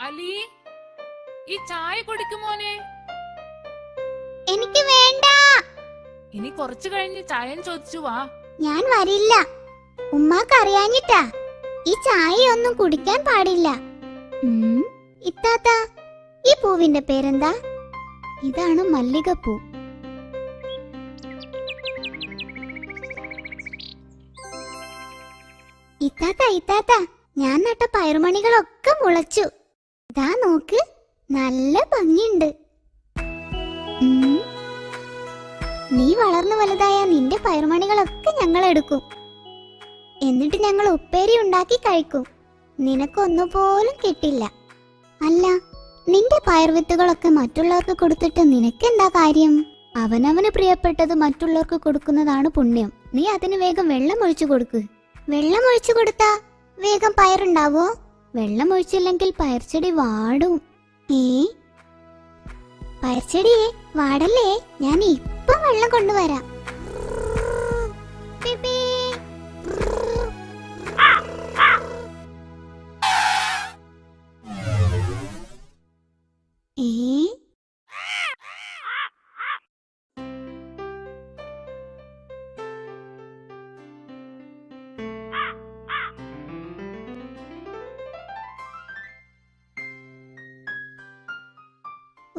അലി, ഈ ചായ കുടിക്കുമോനെ? എനിക്ക് വേണ്ട. ഇനി കുറച്ചു കഴിഞ്ഞ് ചായ ചോദിച്ചു വാ. ഞാൻ വരില്ല. ഉമ്മാക്ക് അറിയാഞ്ഞിട്ടാ. ഈ ചായയൊന്നും കുടിക്കാൻ പാടില്ല. ഇത്താത്ത, ഈ പൂവിന്റെ പേരെന്താ? ഇതാണ് മല്ലികപ്പൂ. ഇത്താത്ത, ഞാൻ നട്ട പയറുമണികളൊക്കെ മുളച്ചു. ദാ നോക്ക്, നല്ല ഭംഗിയുണ്ട്. നീ വളർന്നു വലുതായ നിന്റെ പയറുമണികളൊക്കെ ഞങ്ങൾ എടുക്കും. എന്നിട്ട് ഞങ്ങൾ ഉപ്പേരി ഉണ്ടാക്കി കഴിക്കും. നിനക്കൊന്നുപോലും കിട്ടില്ല. അല്ല, നിന്റെ പയർവിത്തുകളൊക്കെ മറ്റുള്ളവർക്ക് കൊടുത്തിട്ട് നിനക്കെന്താ കാര്യം? അവനവന് പ്രിയപ്പെട്ടത് മറ്റുള്ളവർക്ക് കൊടുക്കുന്നതാണ് പുണ്യം. നീ അതിന് വേഗം വെള്ളം ഒഴിച്ചു കൊടുക്ക്. വെള്ളം ഒഴിച്ചു കൊടുത്താ വേഗം പയറുണ്ടാവോ? വെള്ളം ഒഴിച്ചില്ലെങ്കിൽ പയർച്ചെടി വാടും. പയർച്ചെടിയെ വാടല്ലേ, ഞാൻ ഇപ്പം വെള്ളം കൊണ്ടുവരാം.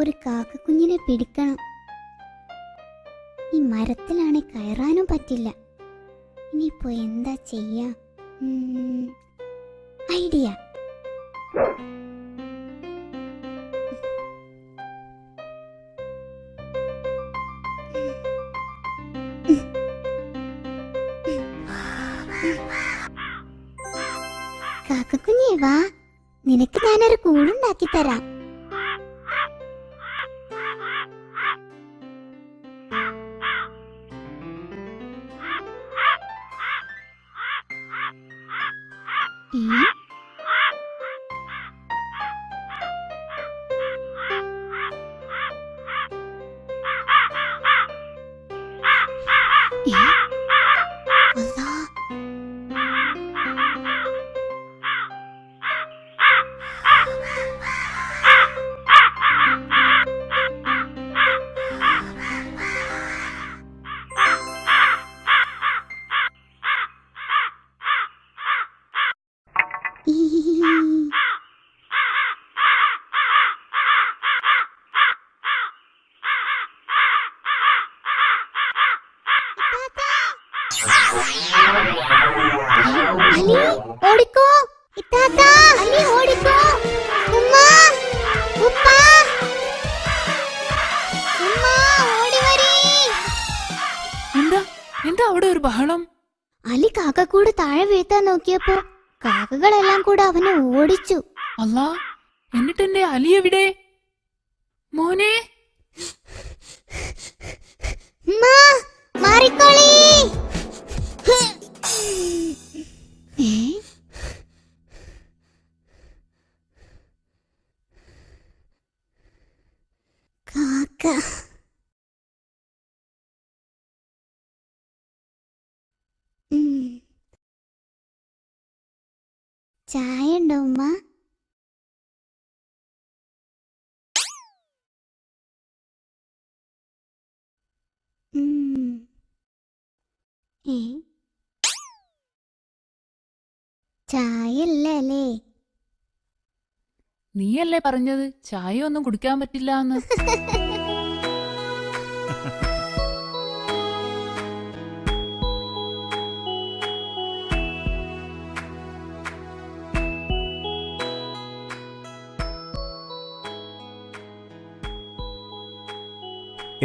ഒരു കാക്കക്കുഞ്ഞിനെ പിടിക്കണം. ഈ മരത്തിലാണെ കയറാനും പറ്റില്ല. ഇനിയിപ്പോ എന്താ ചെയ്യാ? ഐഡിയ. കാക്കക്കുഞ്ഞേ വാ, നിനക്ക് ഞാനൊരു കൂടുണ്ടാക്കി തരാം. അലി, ഓടിക്കോ. ഇത്താത്ത, അലി ഓടിക്കോ. ഉമ്മ, ഉപ്പ, ഉമ്മ ഓടി വരീ. എന്താ അവിടെ ഒരു ബഹളം? അലി കാക്കക്കൂട് താഴെ വീഴ്ത്താൻ നോക്കിയപ്പോ കാക്കകളെല്ലാം കൂടെ അവനെ ഓടിച്ചു. അല്ലാ, എന്നിട്ട് എന്റെ അലി എവിടെ? മോനെ, മാറിക്കോളി. കാക്ക ചായ ഉണ്ടോ ഉമ്മ? ചായല്ലേ? നീയല്ലേ പറഞ്ഞത് ചായ ഒന്നും കുടിക്കാൻ പറ്റില്ല എന്ന്?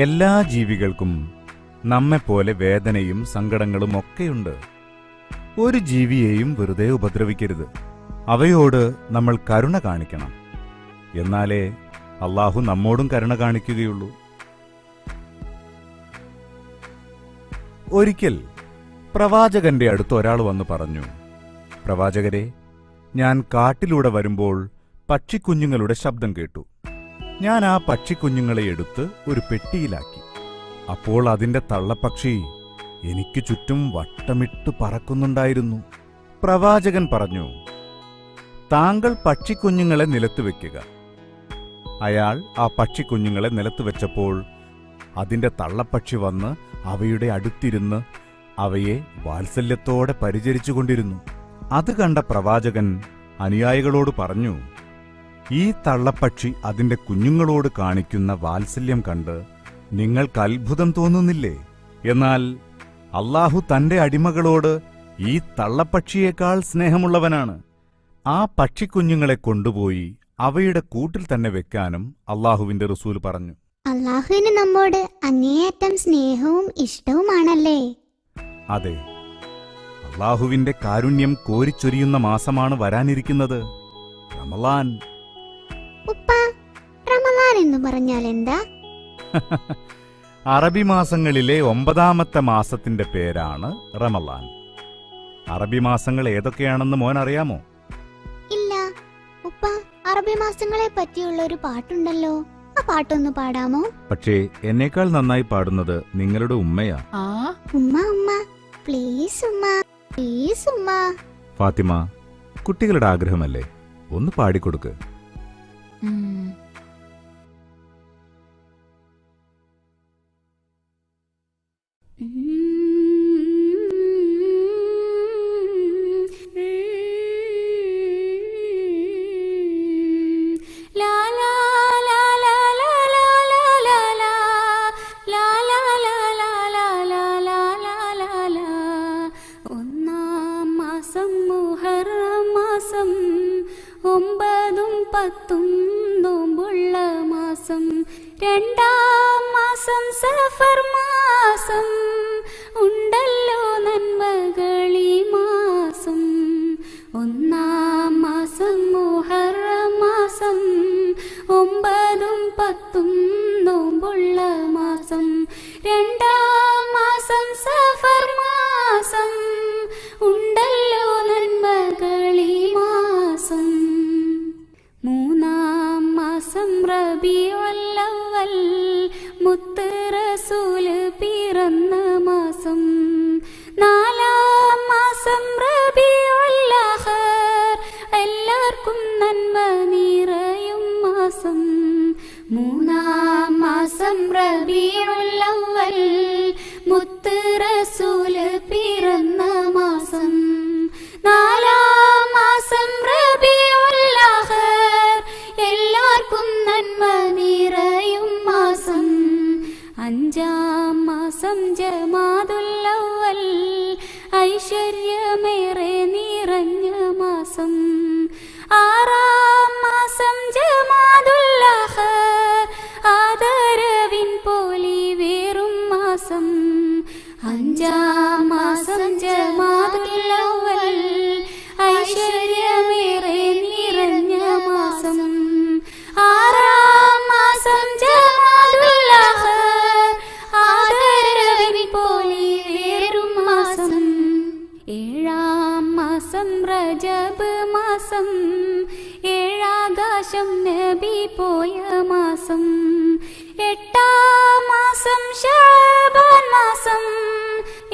എല്ലാ ജീവികൾക്കും നമ്മെപ്പോലെ വേദനയും സങ്കടങ്ങളും ഒക്കെയുണ്ട്. ഒരു ജീവിയെയും വെറുതെ ഉപദ്രവിക്കരുത്. അവയോട് നമ്മൾ കരുണ കാണിക്കണം. എന്നാലേ അള്ളാഹു നമ്മോടും കരുണ കാണിക്കുകയുള്ളൂ. ഒരിക്കൽ പ്രവാചകന്റെ അടുത്ത് ഒരാൾ വന്നു പറഞ്ഞു, പ്രവാചകരെ, ഞാൻ കാട്ടിലൂടെ വരുമ്പോൾ പക്ഷിക്കുഞ്ഞുങ്ങളുടെ ശബ്ദം കേട്ടു. ഞാൻ ആ പക്ഷിക്കുഞ്ഞുങ്ങളെ എടുത്ത് ഒരു പെട്ടിയിലാക്കി. അപ്പോൾ അതിന്റെ തള്ളപ്പക്ഷി എനിക്ക് ചുറ്റും വട്ടമിട്ട് പറക്കുന്നുണ്ടായിരുന്നു. പ്രവാചകൻ പറഞ്ഞു, താങ്കൾ പക്ഷിക്കുഞ്ഞുങ്ങളെ നിലത്ത് വെക്കുക. അയാൾ ആ പക്ഷിക്കുഞ്ഞുങ്ങളെ നിലത്ത് വെച്ചപ്പോൾ അതിന്റെ തള്ളപ്പക്ഷി വന്ന് അവയുടെ അടുത്തിരുന്ന് അവയെ വാത്സല്യത്തോടെ പരിചരിച്ചുകൊണ്ടിരുന്നു. അത് കണ്ട പ്രവാചകൻ അനുയായികളോട് പറഞ്ഞു, ഈ തള്ളപ്പക്ഷി അതിന്റെ കുഞ്ഞുങ്ങളോട് കാണിക്കുന്ന വാത്സല്യം കണ്ട് നിങ്ങൾക്ക് അത്ഭുതം തോന്നുന്നില്ലേ? എന്നാൽ അല്ലാഹു തന്റെ അടിമകളോട് ഈ തള്ളപ്പക്ഷിയേക്കാൾ സ്നേഹമുള്ളവനാണ്. ആ പക്ഷിക്കുഞ്ഞുങ്ങളെ കൊണ്ടുപോയി അവയുടെ കൂട്ടിൽ തന്നെ വെക്കാനും അല്ലാഹുവിന്റെ റസൂൽ പറഞ്ഞു. അള്ളാഹുവിന് നമ്മോട് അങ്ങേയറ്റം സ്നേഹവും ഇഷ്ടവുമാണല്ലേ? അതെ, അല്ലാഹുവിന്റെ കാരുണ്യം കോരിച്ചൊരിയുന്ന മാസമാണ് വരാനിരിക്കുന്നത്, റമളാൻ. ഉപ്പ, റമളാൻ എന്ന് പറഞ്ഞാൽ എന്താ? അറബി മാസങ്ങളിലെ 9ാമത്തെ മാസത്തിന്റെ പേരാണ് റമളാൻ. അറബി മാസങ്ങൾ ഏതൊക്കെയാണെന്ന് മോൻ അറിയാമോ? ഇല്ല ഉപ്പ, അറബി മാസങ്ങളെ പറ്റിയുള്ള ഒരു പാട്ടുണ്ടല്ലോ, ആ പാട്ടൊന്ന് പാടാമോ? പക്ഷേ എന്നേക്കാൾ നന്നായി പാടുന്നത് നിങ്ങളുടെ ഉമ്മയാ. ആ ഉമ്മ ഉമ്മ പ്ലീസ് ഉമ്മ, പ്ലീസ് ഉമ്മ. ഫാത്തിമ, കുട്ടികളുടെ ആഗ്രഹമല്ലേ, ഒന്ന് പാടിക്കൊടുക്ക്. ഉം. ഒന്നാം മാസം മുഹറം മാസം, 9ഉം 10ഉം നോമ്പുള്ള മാസം. 2ാം മാസം സഫർ മാസം, ഉണ്ടല്ലോ നന്മകളീ മാസം. 1ആം മാസം മുഹറം മാസം, 9ഉം 10ഉം നോമ്പുള്ള മാസം. 2ആം മാസം സഫർ മാസം, ഉണ്ടല്ലോ നന്മകളീ മാസം. 3ആം മാസം റബീഉൽ അവ്വൽ, മുത്ത് റസൂല് പിറന്ന മാസം. 4ആം മാസം റബീഉൽ ആഖിർ, എല്ലാവർക്കും നന്മ നിറയും മാസം. 3ആം മാസം റബീഉൽ അവ്വൽ, മുത്ത് റസൂല് പിറന്ന മാസം. 4ആം മാസം റബീഉൽ ആഖിർ, എല്ലാവർക്കും നന്മ നിറയും മാസം. 5ആം മാസം ജമാദുൽ അവ്വൽ, ഐശ്വര്യമേറെ നിറഞ്ഞ മാസം. 6ആം മാസം ജമാദുൽ ആഖിർ, ആദരവിൻ പൊലിവേറും മാസം. 5ആം മാസം ജമാദുൽ അവ്വൽ, ഐശ്വര്യമേറെ നിറഞ്ഞ മാസം. 6ആം മാസം ജമാദുൽ ആഖിർ, ആദരവിൻ പൊലിവേറും മാസം. 7ആം മാസം റജബ് മാസം, 7ആകാശം നബി പോയ മാസം. 8ആം മാസം ശഅബാൻ മാസം,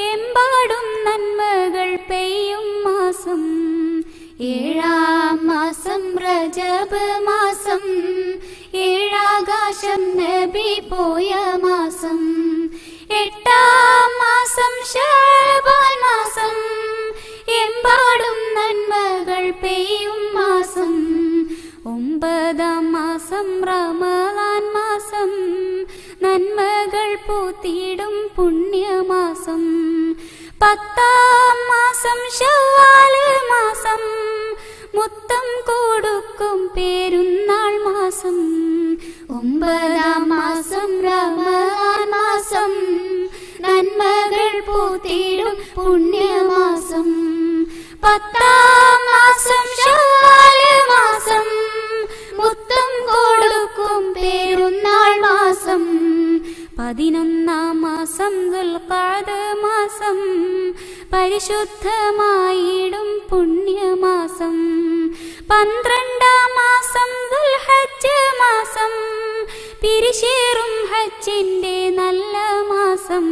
എമ്പാടും നന്മകൾ പെയ്യും മാസം. 7ആം മാസം റജബ് മാസം, 7ആകാശം നബി പോയ മാസം. 8ആം മാസം ശഅബാൻ മാസം, എമ്പാടും നന്മകൾ പെയ്യും മാസം. 9ആം മാസം റമളാൻ മാസം, നന്മകൾ പൂത്തിടും പുണ്യമാസം. 10ആം മാസം ശവ്വാൽ മാസം, മുത്തം കൊടുക്കും പെരുന്നാൾ മാസം. 9ആം മാസം റമളാൻ മാസം, നന്മകൾ പൂത്തിടും പുണ്യമാസം. 10ആം മാസം ശവ്വാൽ മാസം, മുത്തം കൊടുക്കും പെരുന്നാൾ മാസം. 11ആം മാസം ദുൽഖഅദ് മാസം, പരിശുദ്ധമായിടും പുണ്യമാസം. 12ആം മാസം ദുൽഹജ്ജ് മാസം, പിരിശേറും ഹജ്ജിന്റെ നല്ല മാസം.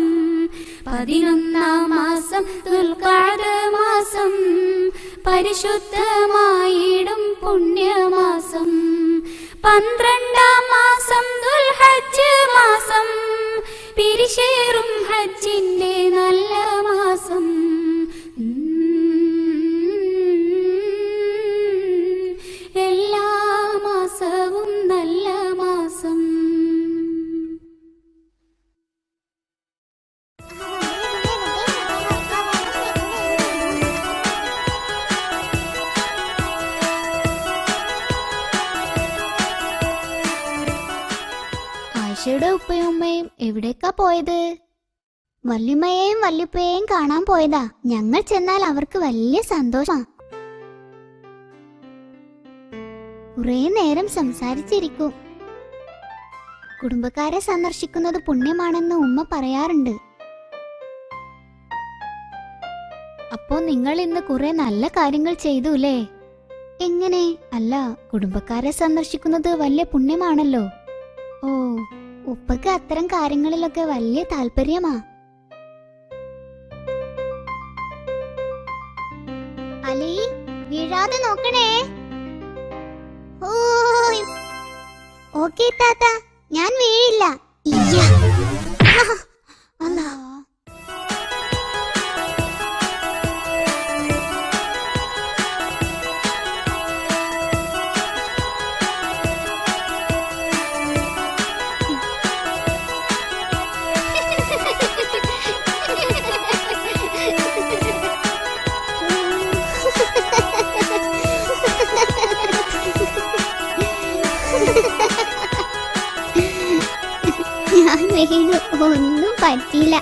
11ആം മാസം ദുൽഖഅദ് മാസം, പരിശുദ്ധമായിടും പുണ്യമാസം 12-ാം മാസം ദുൽഹജ്ജ് മാസം പിരിശേറും ഹജ്ജിന്റെ നല്ല മാസം എല്ലാ മാസവും നല്ല മാസം. ആയിഷയുടെ ഉപ്പയും ഉമ്മയും എവിടേക്കാ പോയത്? വല്യമ്മയെയും വല്യപ്പയെയും കാണാൻ പോയതാ. ഞങ്ങൾ ചെന്നാൽ അവർക്ക് വലിയ സന്തോഷാ. കുറേ നേരം സംസാരിച്ചിരിക്കും. കുടുംബക്കാരെ സന്ദർശിക്കുന്നത് പുണ്യമാണെന്ന് ഉമ്മ പറയാറുണ്ട്. അപ്പോ നിങ്ങൾ ഇന്ന് കുറെ നല്ല കാര്യങ്ങൾ ചെയ്തുല്ലേ? എങ്ങനെ? അല്ല, കുടുംബക്കാരെ സന്ദർശിക്കുന്നത് വലിയ പുണ്യമാണല്ലോ. ഓ, ഉപ്പക്ക് അത്തരം കാര്യങ്ങളിലൊക്കെ വലിയ താല്പര്യമാ. അലി, വീഴാതെ നോക്കണേ. ഓയ്. ഓക്കേ താത്ത, ഞാൻ വീഴില്ല. ഇയ്യ. അല്ലാ. ഞാൻ വീണു, ഒന്നും പറ്റിയില്ല.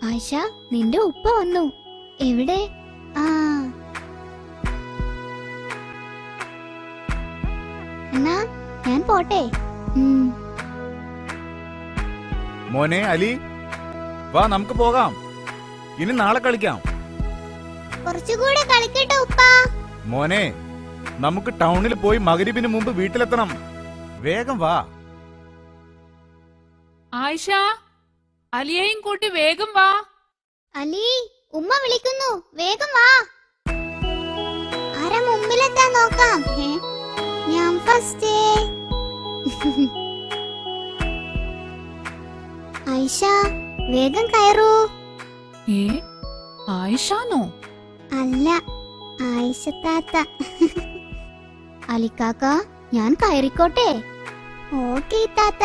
ആയിഷ, നിന്റെ ഉപ്പ വന്നു. എവിടെ? ആ, എന്നാ ഞാൻ പോട്ടെ. മോനെ അലി, വാ നമുക്ക് പോകാം. ഇനി നാളെ കളിക്കാം. കുറച്ചുകൂടെ കളിക്കട്ടെ ഉപ്പ. മോനെ, നമുക്ക് ടൗണിൽ പോയി മഗ്‌രിബിന് മുമ്പ് വീട്ടിലെത്തണം. വേഗം വാ. ആയിഷ, അലിയെയും കൂട്ടി വേഗം വാ. അലി, ഉമ്മ വിളിക്കുന്നു, വേഗം വാ. ആരാ മുമ്പിലെത്താൻ നോക്കാം. ഞാൻ ഫസ്റ്റ്. ആയിഷ, വേഗം കയറൂ. ഏ, ആയിഷാനോ? അല്ല, ആയിഷ താത്ത. അലിക്കാക്ക, ഞാൻ കയറിക്കോട്ടെ? ഓക്കേ താത്ത.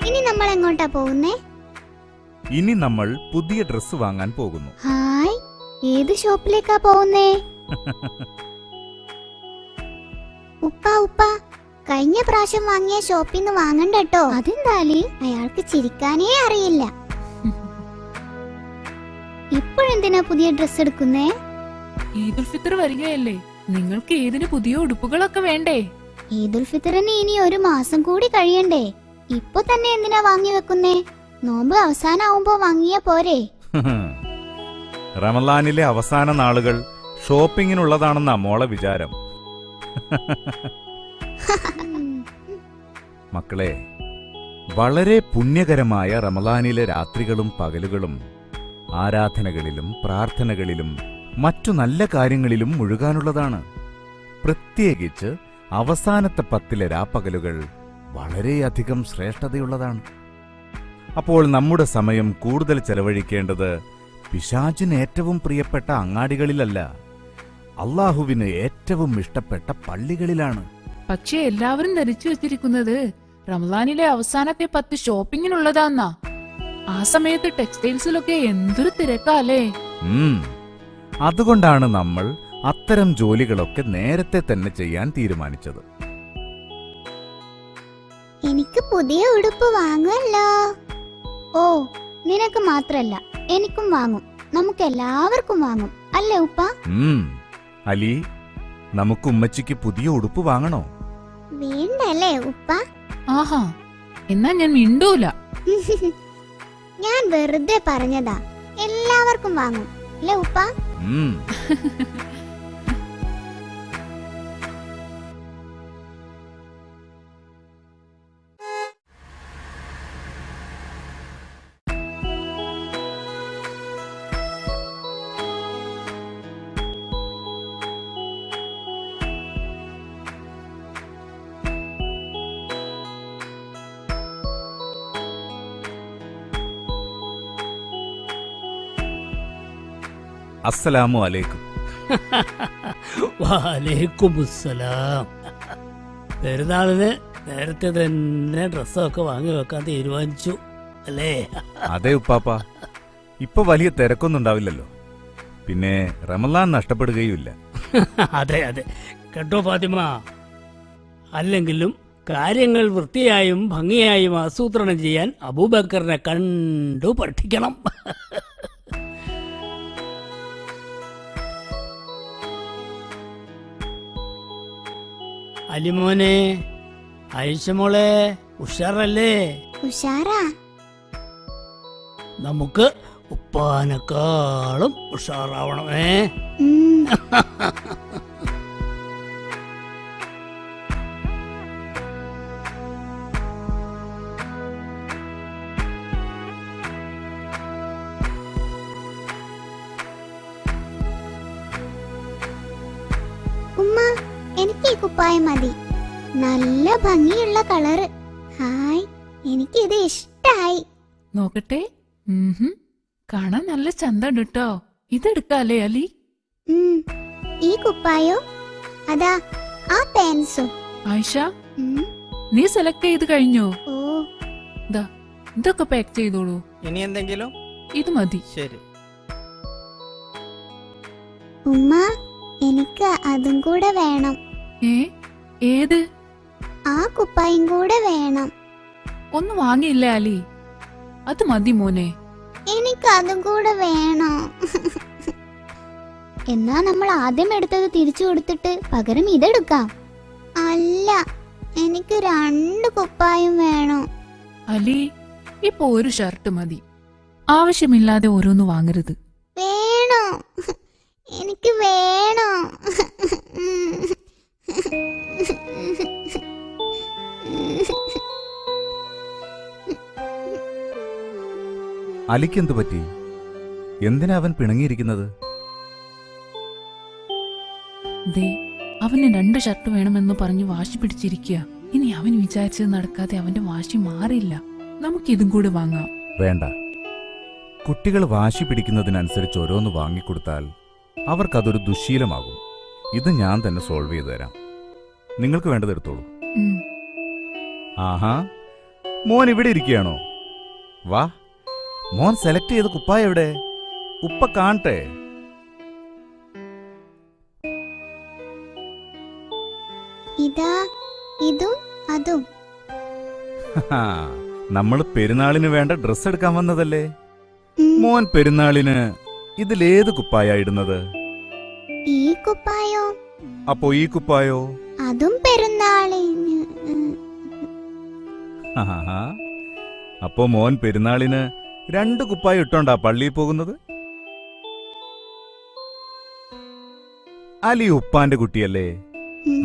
ഇനി നമ്മൾ എങ്ങോട്ടാ പോകുന്നേ? ഇനി നമ്മൾ പുതിയ ഡ്രസ്സ് വാങ്ങാൻ പോകുന്നു. ഹായ്, ഏത് ഷോപ്പിലേക്കാ പോകുന്നേ? ഉപ്പ ഉപ്പ, കഴിഞ്ഞ പ്രാവശ്യം വാങ്ങിയ ഷോപ്പിൽ നിന്ന് വാങ്ങണ്ട കേട്ടോ. അതെന്താലി? അയാൾക്ക് ചിരിക്കാനേ അറിയില്ല. ഇപ്പോഴെന്തിനാ പുതിയ ഡ്രസ് എടുക്കുന്നേ? ഈദുൽ ഫിത്തർ വരികയല്ലേ, നിങ്ങൾക്ക് ഈദിന് പുതിയ ഉടുപ്പുകളൊക്കെ വേണ്ടേ? ഈദുൽ ഫിത്തറിന് ഇനി ഒരു മാസം കൂടി കഴിയണ്ടേ? ഇപ്പൊ തന്നെ എന്തിനാ വാങ്ങി വെക്കുന്നേ? നോമ്പ് അവസാനാവുമ്പോ വാങ്ങിയ പോരെ? റമളാനിലെ അവസാന നാളുകൾ ഷോപ്പിങ്ങിനുള്ളതാണെന്നാ മോളെ വിചാരം. മക്കളെ, വളരെ പുണ്യകരമായ റമളാനിലെ രാത്രികളും പകലുകളും ആരാധനകളിലും പ്രാർത്ഥനകളിലും മറ്റു നല്ല കാര്യങ്ങളിലും മുഴുകാനുള്ളതാണ്. പ്രത്യേകിച്ച് അവസാനത്തെ 10 രാപ്പകലുകൾ വളരെയധികം ശ്രേഷ്ഠതയുള്ളതാണ്. അപ്പോൾ നമ്മുടെ സമയം കൂടുതൽ ചെലവഴിക്കേണ്ടത് പിശാചിന് ഏറ്റവും പ്രിയപ്പെട്ട അങ്ങാടികളിലല്ല, അള്ളാഹുവിന് ഏറ്റവും ഇഷ്ടപ്പെട്ട പള്ളികളിലാണ്. പക്ഷേ എല്ലാവരും ധരിച്ചു വെച്ചിരിക്കുന്നത് റമളാനിലെ അവസാനത്തെ 10 ഷോപ്പിങ്ങിനുള്ളതാന്നാ. ആ സമയത്ത് ടെക്സ്റ്റൈൽസിലൊക്കെ എന്തൊരു തിരക്കാല്ലേ. അതുകൊണ്ടാണ് നമ്മൾ അത്തരം ജോലികളൊക്കെ നേരത്തെ തന്നെ ചെയ്യാൻ തീരുമാനിച്ചത്. എനിക്ക് പുതിയ ഉടുപ്പ് വാങ്ങുമല്ലോ. ഓ, നിനക്ക് മാത്രല്ല, എനിക്കും വാങ്ങും. നമുക്ക് എല്ലാവർക്കും വാങ്ങും, അല്ലേ ഉപ്പ? അലി, നമുക്ക് ഉമ്മച്ചിക്ക് പുതിയ ഉടുപ്പ് വാങ്ങണോ? വേണ്ടല്ലേ ഉപ്പ? ആഹാ, എന്നാ ഞാൻ മിണ്ടൂല. ഞാൻ വെറുതെ പറഞ്ഞതാ. എല്ലാവർക്കും വാങ്ങും, അല്ലേ ഉപ്പ? അസ്സലാമു അലൈക്കും. വാലേക്കുമുസ്സലാം. പെരുന്നാളിന് നേരത്തെ തന്നെ ഡ്രസ്സൊക്കെ വാങ്ങി വെക്കാൻ തീരുമാനിച്ചു അല്ലേ? അതെ ഉപ്പാപ്പ, ഇപ്പൊ വലിയ തിരക്കൊന്നും ഉണ്ടാവില്ലല്ലോ. പിന്നെ റമളാൻ നഷ്ടപ്പെടുകയുമില്ല. അതെ അതെ, കേട്ടോ ഫാത്തിമ. അല്ലെങ്കിലും കാര്യങ്ങൾ വൃത്തിയായും ഭംഗിയായും ആസൂത്രണം ചെയ്യാൻ അബൂബക്കറിനെ കണ്ടു പഠിക്കണം. അലിമോനെ, ആയിഷമോളെ, ഉഷാറല്ലേ? ഉഷാറാ. നമുക്ക് ഉപ്പാനേക്കാളും ഉഷാറാവണമേ. ഉമ്മ, എനിക്ക് ഈ കുപ്പായം മതി. നല്ല ഭംഗിയുള്ള കളറ്. ഹായ്, എനിക്കിത് ഇഷ്ടായി. നോക്കട്ടെ. കാണാൻ നല്ല ചന്തണ്ട് കേട്ടോ. ഇതെടുക്കാല്ലേ അലി? ഈ കുപ്പായോ? അതാ ആ പാൻസും. ആയിഷ, നീ സെലക്ട് ചെയ്ത് കഴിഞ്ഞോ? ഓ, ഇതൊക്കെ പാക്ക് ചെയ്തോളൂ. ഇനി എന്തെങ്കിലും? ഇത് മതി. ശരി. ഉമ്മ, എനിക്ക് അതും കൂടെ വേണം. ഏത്? ആ കുപ്പായും കൂടെ വേണം. ഒന്നും വാങ്ങിയില്ലേ അലി? അത് മതി മോനെ. എനിക്ക് അതും കൂടെ വേണം. എന്നാ നമ്മൾ ആദ്യം എടുത്തത് തിരിച്ചു കൊടുത്തിട്ട് പകരം ഇതെടുക്കാം. അല്ല, എനിക്ക് 2 കുപ്പായും വേണം. അലി, ഇപ്പൊ ഒരു ഷർട്ട് മതി. ആവശ്യമില്ലാതെ ഓരോന്ന് വാങ്ങരുത്. വേണോ? എനിക്ക് വേണോ? അലിക്കെന്തു പറ്റി? എന്തിനാ അവൻ പിണങ്ങിയിരിക്കുന്നത്? ദേ, അവന് 2 ഷർട്ട് വേണമെന്ന് പറഞ്ഞ് വാശി പിടിച്ചിരിക്കുക. ഇനി അവൻ വിചാരിച്ചത് നടക്കാതെ അവന്റെ വാശി മാറിയില്ല. നമുക്കിതും കൂടെ വാങ്ങാം. വേണ്ട. കുട്ടികൾ വാശി പിടിക്കുന്നതിനനുസരിച്ച് ഓരോന്ന് വാങ്ങിക്കൊടുത്താൽ അവർക്കതൊരു ദുശ്ശീലമാകും. ഇത് ഞാൻ തന്നെ സോൾവ് ചെയ്തു തരാം. നിങ്ങൾക്ക് വേണ്ടത് എടുത്തോളൂ. ആഹാ, മോൻ ഇവിടെ ഇരിക്കുകയാണോ? വാ, മോൻ സെലക്ട് ചെയ്ത കുപ്പായ എവിടെ? ഉപ്പ കാണട്ടെ. ഇതാ, ഇതും അതും. നമ്മൾ പെരുന്നാളിന് വേണ്ട ഡ്രസ് എടുക്കാൻ വന്നതല്ലേ? മോൻ പെരുന്നാളിന് ഇതിലേത് കുപ്പായ ഇടുന്നത്? ഈ കുപ്പായോ? അപ്പോ ഈ കുപ്പായോ? അതും പെരുന്നാളിന്. അപ്പോ മോൻ പെരുന്നാളിന് 2 കുപ്പായ ഇട്ടോണ്ടാ പള്ളിയിൽ പോകുന്നത്? അലി ഉപ്പാന്റെ കുട്ടിയല്ലേ?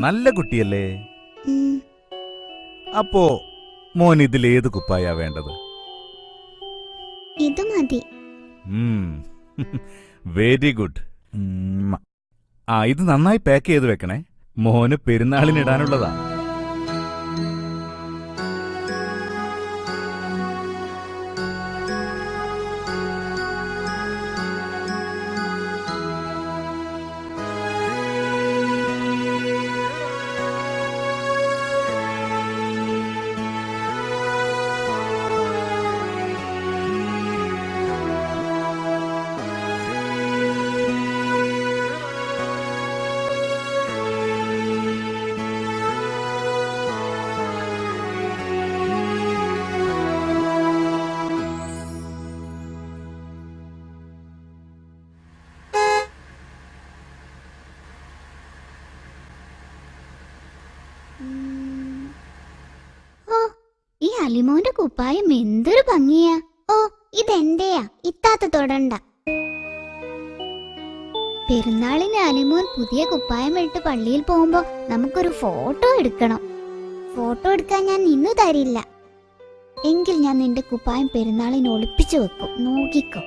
നല്ല കുട്ടിയല്ലേ? അപ്പോ മോൻ ഇതിലേത് കുപ്പായ വേണ്ടത്? ഇത് മതി. Very good. ഇത് നന്നായി പാക്ക് ചെയ്ത് വെക്കണേ. മോന് പെരുന്നാളിനിടാനുള്ളതാ. അലിമോന്റെ കുപ്പായം എന്തൊരു ഭംഗിയാ. ഓ, ഇതെന്റെയാ, ഇത്താത്ത തൊടണ്ട. പെരുന്നാളിന് അലിമോൻ പുതിയ കുപ്പായം ഇട്ട് പള്ളിയിൽ പോകുമ്പോ നമുക്കൊരു ഫോട്ടോ എടുക്കണം. ഫോട്ടോ എടുക്കാൻ ഞാൻ ഇന്നു തരില്ല. എങ്കിൽ ഞാൻ നിന്റെ കുപ്പായം പെരുന്നാളിന് ഒളിപ്പിച്ചു വെക്കും, നോക്കിക്കോ.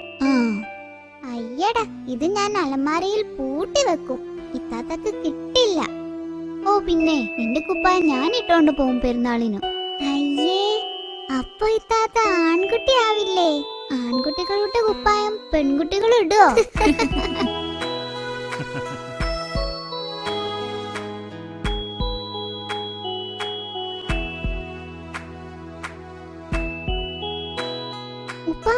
അയ്യടാ, ഇത് ഞാൻ അലമാരയിൽ പൂട്ടി വെക്കും, ഇത്താത്തക്ക് കിട്ടില്ല. ഓ പിന്നെ, നിന്റെ കുപ്പായം ഞാൻ ഇട്ടോണ്ട് പോകും പെരുന്നാളിനു. അയ്യേ, അപ്പൊ ഇത്താത്ത ആൺകുട്ടി ആവില്ലേ? ആൺകുട്ടികളുടെ കുപ്പായം പെൺകുട്ടികൾ ഇടുവോ? ഉപ്പ,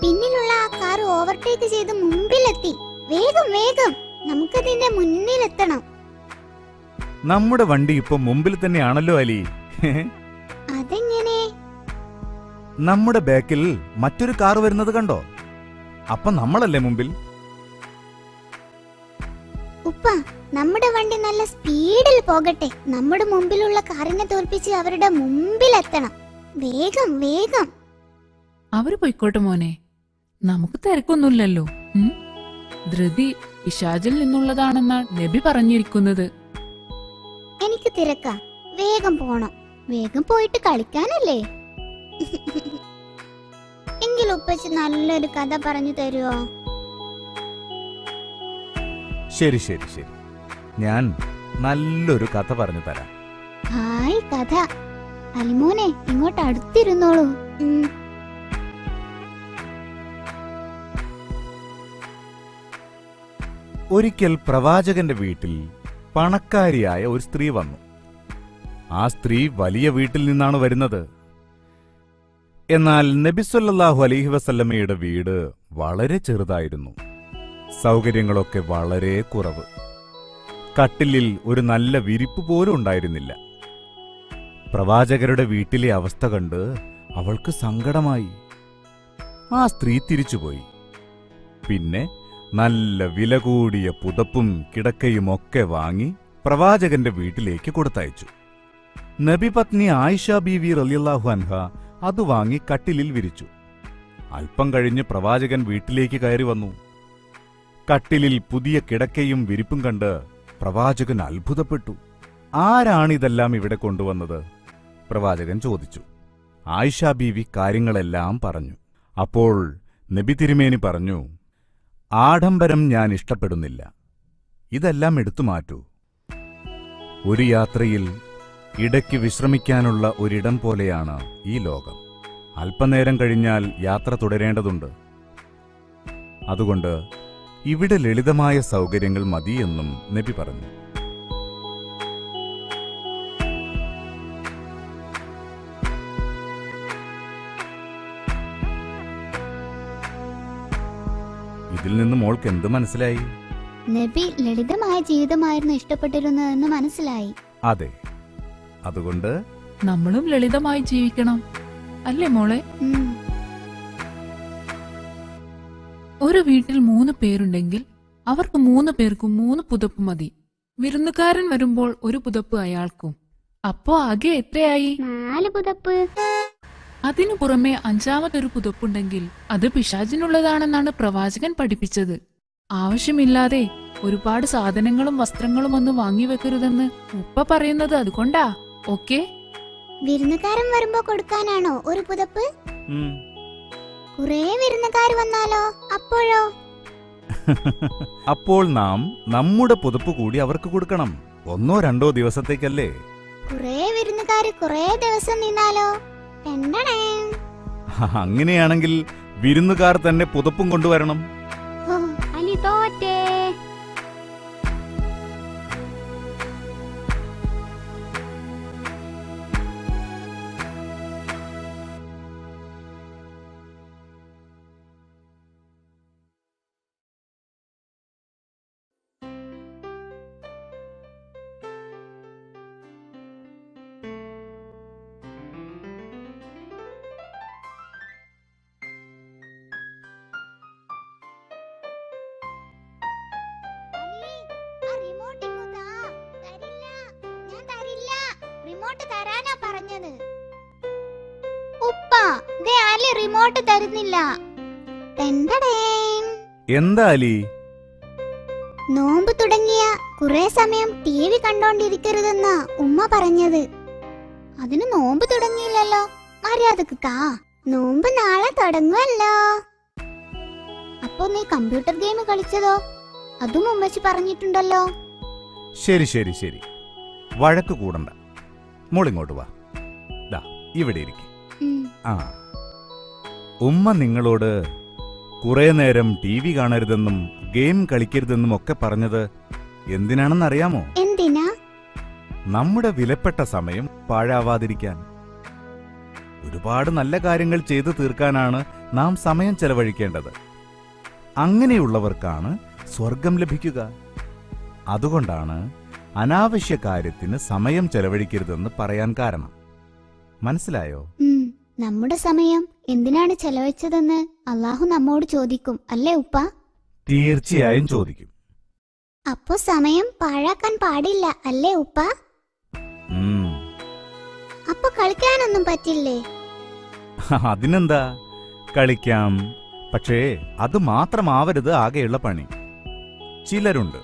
പിന്നിലുള്ള ആ കാർ ഓവർടേക്ക് ചെയ്ത് മുമ്പിലെത്തി. വേഗം വേഗം, നമുക്കതിന്റെ മുന്നിലെത്തണം. നമ്മുടെ വണ്ടി ഇപ്പൊ മുമ്പിൽ തന്നെയാണല്ലോ അലി. അതെങ്ങനെ? നമ്മുടെ ബാക്കിൽ മറ്റൊരു കാർ വരുന്നത് കണ്ടോ? അപ്പൊ നമ്മളല്ലേ മുമ്പിൽ? ഉപ്പ, നമ്മുടെ വണ്ടി നല്ല സ്പീഡിൽ പോകട്ടെ. നമ്മുടെ മുമ്പിലുള്ള കാറിനെ തോൽപ്പിച്ച് അവരുടെ മുമ്പിലെത്തണം. വേഗം വേഗം. അവര് പൊയ്ക്കോട്ടെ മോനെ, നമുക്ക് തിരക്കൊന്നുമില്ലല്ലോ. ധൃതി പിശാചിൽ നിന്നുള്ളതാണെന്നാ നബി പറഞ്ഞിരിക്കുന്നത്. എനിക്ക് തിരക്കാ, വേഗം പോണം. വേഗം പോയിട്ട് കളിക്കാനല്ലേ? എങ്കിൽ ഉപ്പച്ചി നല്ലൊരു കഥ പറഞ്ഞു തരുമോ? ശരി ശരി ശരി, ഞാൻ നല്ലൊരു കഥ പറഞ്ഞു തരാം. ഹായ് കഥ. അലിമോനെ, ഇങ്ങോട്ട് അടുത്തിരുന്നോളൂ. ഒരിക്കൽ പ്രവാചകന്റെ വീട്ടിൽ പണക്കാരിയായ ഒരു സ്ത്രീ വന്നു. ആ സ്ത്രീ വലിയ വീട്ടിൽ നിന്നാണ് വരുന്നത്. എന്നാൽ നബി സല്ലല്ലാഹു അലൈഹി വസല്ലമയുടെ വീട് വളരെ ചെറുതായിരുന്നു. സൗകര്യങ്ങളൊക്കെ വളരെ കുറവ്. കട്ടിലിൽ ഒരു നല്ല വിരിപ്പ് പോലും ഉണ്ടായിരുന്നില്ല. പ്രവാചകരുടെ വീട്ടിലെ അവസ്ഥ കണ്ട് അവൾക്ക് സങ്കടമായി. ആ സ്ത്രീ തിരിച്ചുപോയി. പിന്നെ നല്ല വില കൂടിയ പുതപ്പും കിടക്കയുമൊക്കെ വാങ്ങി പ്രവാചകന്റെ വീട്ടിലേക്ക് കൊടുത്തയച്ചു. നബി പത്നി ആയിഷ ബീവി റളിയല്ലാഹു അൻഹ അത് വാങ്ങി കട്ടിലിൽ വിരിച്ചു. അല്പം കഴിഞ്ഞ് പ്രവാചകൻ വീട്ടിലേക്ക് കയറി വന്നു. കട്ടിലിൽ പുതിയ കിടക്കയും വിരിപ്പും കണ്ട് പ്രവാചകൻ അത്ഭുതപ്പെട്ടു. ആരാണിതെല്ലാം ഇവിടെ കൊണ്ടുവന്നത്? പ്രവാചകൻ ചോദിച്ചു. ആയിഷ ബീവി കാര്യങ്ങളെല്ലാം പറഞ്ഞു. അപ്പോൾ നബി തിരുമേനി പറഞ്ഞു, ആഡംബരം ഞാൻ ഇഷ്ടപ്പെടുന്നില്ല. ഇതെല്ലാം എടുത്തു മാറ്റൂ. ഒരു യാത്രയിൽ ഇടയ്ക്ക് വിശ്രമിക്കാനുള്ള ഒരിടം പോലെയാണ് ഈ ലോകം. അല്പനേരം കഴിഞ്ഞാൽ യാത്ര തുടരേണ്ടതുണ്ട്. അതുകൊണ്ട് ഇവിടെ ലളിതമായ സൗകര്യങ്ങൾ മതിയെന്നും നബി പറഞ്ഞു. ഇതിൽ നിന്ന് മോൾക്ക് എന്ത് മനസ്സിലായി? നബി ലളിതമായ ജീവിതമായിരുന്നു ഇഷ്ടപ്പെട്ടിരുന്നതെന്ന് മനസ്സിലായി. അതെ, അതുകൊണ്ട് നമ്മളും ലളിതമായി ജീവിക്കണം, അല്ലേ മോളെ? ഒരു വീട്ടിൽ 3 പേരുണ്ടെങ്കിൽ അവർക്ക് 3 പേർക്കും 3 പുതപ്പ് മതി. വിരുന്നുകാരൻ വരുമ്പോൾ ഒരു പുതപ്പ് അയാൾക്കും. അപ്പോ ആകെ എത്രയായി? 4 പുതപ്പ്. അതിനു പുറമെ 5ാമതൊരു പുതപ്പുണ്ടെങ്കിൽ അത് പിശാചിനുള്ളതാണെന്നാണ് പ്രവാചകൻ പഠിപ്പിച്ചത്. ആവശ്യമില്ലാതെ ഒരുപാട് സാധനങ്ങളും വസ്ത്രങ്ങളും ഒന്ന് വാങ്ങിവെക്കരുതെന്ന് ഉപ്പ പറയുന്നത് അതുകൊണ്ടാ. ഓക്കേ? വിരുന്നുകാരൻ വരുമ്പോ കൊടുക്കാനാണോ ഒരു പുതപ്പ്? കുറേ വിരുന്നുകാർ വന്നാലോ? അപ്പോഴോ? അപ്പോൾ നാം നമ്മുടെ പുതപ്പ് കൂടി അവർക്ക് കൊടുക്കണം. 1-2 ദിവസത്തേക്കല്ലേ? കുറേ വിരുന്നുകാർ കുറേ ദിവസം നിന്നാലോ? അങ്ങനെയാണെങ്കിൽ വിരുന്നുകാർ തന്നെ പുതപ്പും കൊണ്ടുവരണം. അലി തോറ്റേ. ദേ അലി റിമോട്ട് തരുന്നില്ല. ടെൻഡടേൻ. എന്താ അലി? നോമ്പ് തുടങ്ങിയ കുറെ സമയം TV കണ്ടോണ്ടിരിക്കരുതെന്നാ ഉമ്മ പറഞ്ഞത്. അതിന് നോമ്പ് തുടങ്ങിയില്ലല്ലോ. മര്യാദക്ക് താ. നോമ്പ് നാളെ തുടങ്ങുമല്ലോ. അപ്പൊ നീ കമ്പ്യൂട്ടർ ഗെയിം കളിച്ചതോ? അതും ഉമ്മച്ചി പറഞ്ഞിട്ടുണ്ടല്ലോ. ശരി ശരി ശരി, വഴക്ക് കൂടണ്ട. മോളിങ്ങോട്ട് വാ. ദാ ഇവിടെ ഇരിക്കും. ആ, ഉമ്മ നിങ്ങളോട് കുറെ നേരം TV കാണരുതെന്നും ഗെയിം കളിക്കരുതെന്നും ഒക്കെ പറഞ്ഞത് എന്തിനാണെന്നറിയാമോ? എന്തിനാ? നമ്മുടെ വിലപ്പെട്ട സമയം പാഴാവാതിരിക്കാൻ. ഒരുപാട് നല്ല കാര്യങ്ങൾ ചെയ്തു തീർക്കാനാണ് നാം സമയം ചെലവഴിക്കേണ്ടത്. അങ്ങനെയുള്ളവർക്കാണ് സ്വർഗം ലഭിക്കുക. അതുകൊണ്ടാണ് അനാവശ്യ കാര്യത്തിന് സമയം ചെലവഴിക്കരുതെന്ന് പറയാൻ കാരണം. മനസ്സിലായോ? നമ്മുടെ സമയം എന്തിനാണ് ചെലവഴിച്ചതെന്ന് അള്ളാഹു നമ്മോട് ചോദിക്കും, അല്ലേ ഉപ്പ? തീർച്ചയായും ചോദിക്കും. അപ്പോ സമയം പാഴാക്കാൻ പാടില്ല, അല്ലേ ഉപ്പ? അപ്പൊ കളിക്കാനൊന്നും പറ്റില്ലേ? അതിനെന്താ, കളിക്കാം. പക്ഷേ അത് മാത്രമാവരുത് ആകെയുള്ള പണി. ചിലരുണ്ട്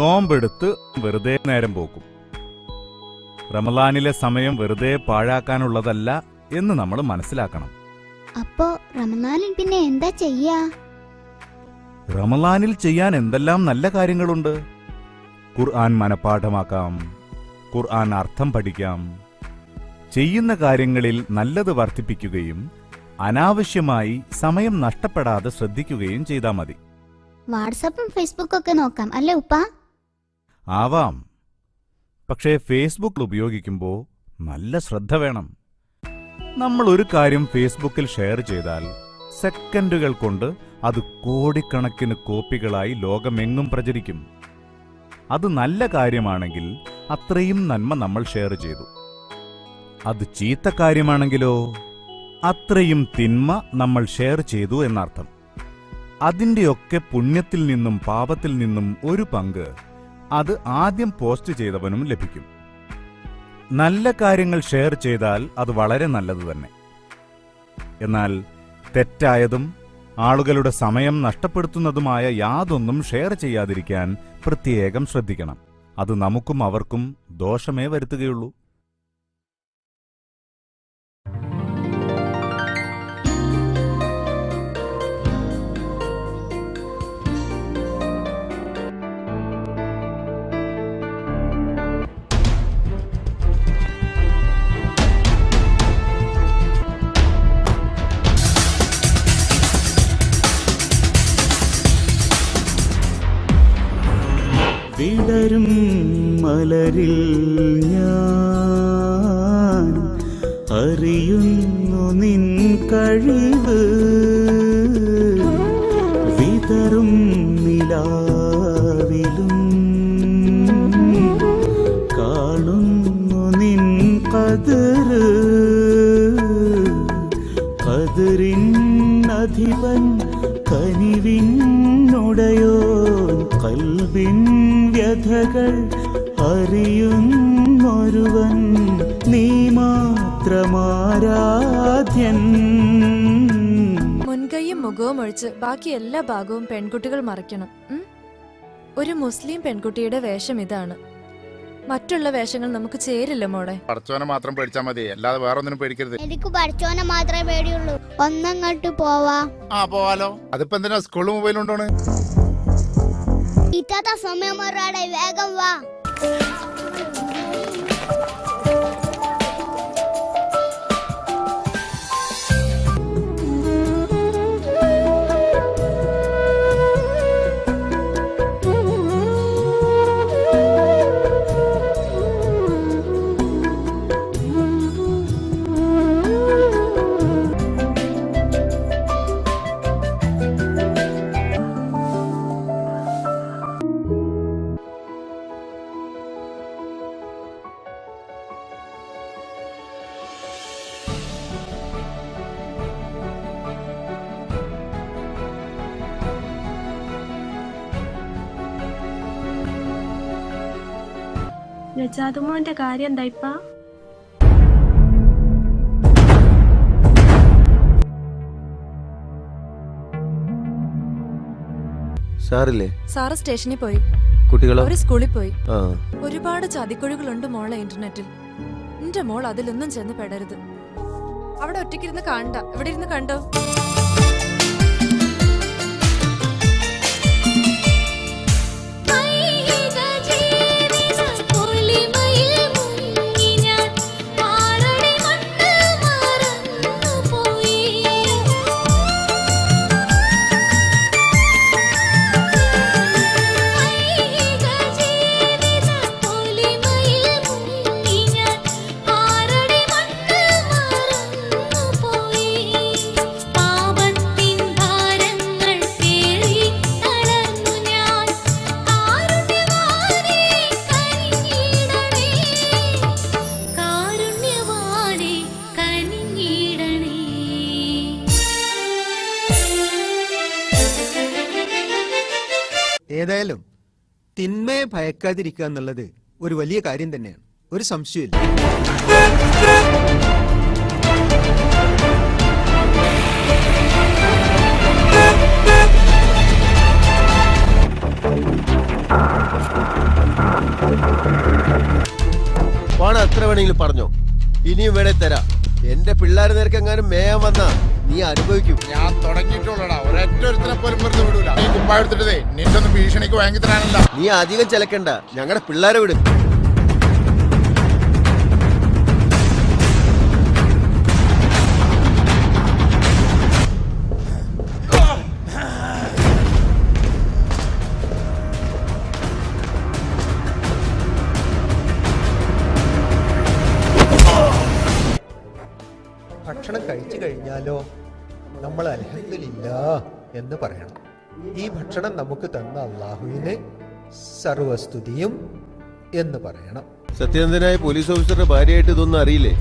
നോമ്പെടുത്ത് വെറുതെ നേരം പോക്കും. റമളാനിലെ സമയം വെറുതെ പാഴാക്കാനുള്ളതല്ല എന്ന് നമ്മൾ മനസ്സിലാക്കണം. അപ്പോ റമളാനിൽ പിന്നെ എന്താ ചെയ്യാ? റമളാനിൽ ചെയ്യാൻ എന്തെല്ലാം നല്ല കാര്യങ്ങളുണ്ട്. ഖുർആൻ മനഃപാഠമാക്കാം, ഖുർആൻ അർത്ഥം പഠിക്കാം. ചെയ്യുന്ന കാര്യങ്ങളിൽ നല്ലത് വർദ്ധിപ്പിക്കുകയും അനാവശ്യമായി സമയം നഷ്ടപ്പെടാതെ ശ്രദ്ധിക്കുകയും ചെയ്താൽ മതി. വാട്സപ്പും ഫേസ്ബുക്കും ഒക്കെ നോക്കാം, അല്ലേ ഉപ്പ? ആവാം. പക്ഷേ ഫേസ്ബുക്ക് ഉപയോഗിക്കുമ്പോൾ നല്ല ശ്രദ്ധ വേണം. നമ്മൾ ഒരു കാര്യം ഫേസ്ബുക്കിൽ ഷെയർ ചെയ്താൽ സെക്കൻഡുകൾ കൊണ്ട് അത് കോടിക്കണക്കിന് കോപ്പികളായി ലോകമെങ്ങും പ്രചരിക്കും. അത് നല്ല കാര്യമാണെങ്കിൽ അത്രയും നന്മ നമ്മൾ ഷെയർ ചെയ്തു. അത് ചീത്ത കാര്യമാണെങ്കിലോ അത്രയും തിന്മ നമ്മൾ ഷെയർ ചെയ്തു എന്നർത്ഥം. അതിൻ്റെയൊക്കെ പുണ്യത്തിൽ നിന്നും പാപത്തിൽ നിന്നും ഒരു പങ്ക് അത് ആദ്യം പോസ്റ്റ് ചെയ്തവനും ലഭിക്കും. നല്ല കാര്യങ്ങൾ ഷെയർ ചെയ്താൽ അത് വളരെ നല്ലത് തന്നെ. എന്നാൽ തെറ്റായതും ആളുകളുടെ സമയം നഷ്ടപ്പെടുത്തുന്നതുമായ യാതൊന്നും ഷെയർ ചെയ്യാതിരിക്കാൻ പ്രത്യേകം ശ്രദ്ധിക്കണം. അത് നമുക്കും അവർക്കും ദോഷമേ വരുത്തുകയുള്ളൂ. വിടരും മലരിൽ ഞാൻ അറിയുന്നു നിൻ കഴിവ്. വിതറും നിലാവിലും കാണുന്നു നിൻ കതിര്. കതിരിൻ അധിപൻ കനിവിനുടയോൻ കൽബിൻ വ്യഥകൾ അറിയുന്നൊരുവൻ നീ മാത്രമാരാധ്യൻ. മുൻകൈയും മുഖവും ഒഴിച്ച് ബാക്കി എല്ലാ ഭാഗവും പെൺകുട്ടികൾ മറയ്ക്കണം. ഒരു മുസ്ലിം പെൺകുട്ടിയുടെ വേഷം ഇതാണ്. മറ്റുള്ള വേഷങ്ങൾ നമുക്ക് ചേരില്ല മോളെ. പഠിച്ചോനെ മാത്രം പേടിച്ചാ മതി, അല്ലാതെ വേറെ ഒന്നിനും പേടിക്കരുത്. എനിക്ക് പഠിച്ചോനെ മാത്രമേ പേടിയുള്ളൂ. ഒന്നങ്ങോട്ട് പോവാ. പോവാലോ. അതിപ്പോ എന്തിനാ സ്കൂളിൽ മൊബൈൽ ഉണ്ടോണ്? ഇത്താത്ത സമയം ഒരാടെ വേഗം വാ. രജാതുമോന്റെ കാര്യം എന്താ ഇപ്പ? സാറില്ലേ? സാറ് സ്റ്റേഷനിൽ പോയി, കുട്ടികളോ? അവര് സ്കൂളിൽ പോയി. ആ, ഒരുപാട് ചതിക്കുഴികളുണ്ട് മോളെ ഇന്റർനെറ്റിൽ. നിന്റെ മോൾ അതിലൊന്നും ചെന്ന് പെടരുത്. അവിടെ ഒറ്റയ്ക്കിരുന്ന് കാണണ്ട, ഇവിടെ ഇരുന്ന് കണ്ടോ. ഏതായാലും തിന്മയെ ഭയക്കാതിരിക്കുക എന്നുള്ളത് ഒരു വലിയ കാര്യം തന്നെയാണ്, ഒരു സംശയമില്ല. പണം എത്ര വേണമെങ്കിലും പറഞ്ഞോ, ഇനിയും വേണേ തരാ. എന്റെ പിള്ളേരെ നേരത്തെ എങ്ങാനും മേയാൻ വന്നാ നീ അനുഭവിക്കും. ഞാൻ തുടങ്ങിയിട്ടുള്ളടാ, ഒരൊറ്റ ഒരുത്തിനെ പോലും വെറുതെ വിടൂല. നീ കുപ്പായെടുത്തിട്ടേ നിന്റെ ഒന്നും ഭീഷണിക്ക് വാങ്ങി തരാനല്ല. നീ അധികം ചിലക്കണ്ട, ഞങ്ങളുടെ പിള്ളേരെ വിടും. ഭക്ഷണം കഴിച്ചു കഴിഞ്ഞാലോ നമ്മൾ അൽഹംദുലില്ലാഹ് എന്ന് പറയണം. ഈ ഭക്ഷണം നമുക്ക് തന്ന അള്ളാഹുവിന് സർവസ്തുതിയും എന്ന് പറയണം. സത്യനന്ദനായ പോലീസ് ഓഫീസറുടെ ഭാര്യയായിട്ട് ഇതൊന്നും അറിയില്ലേ?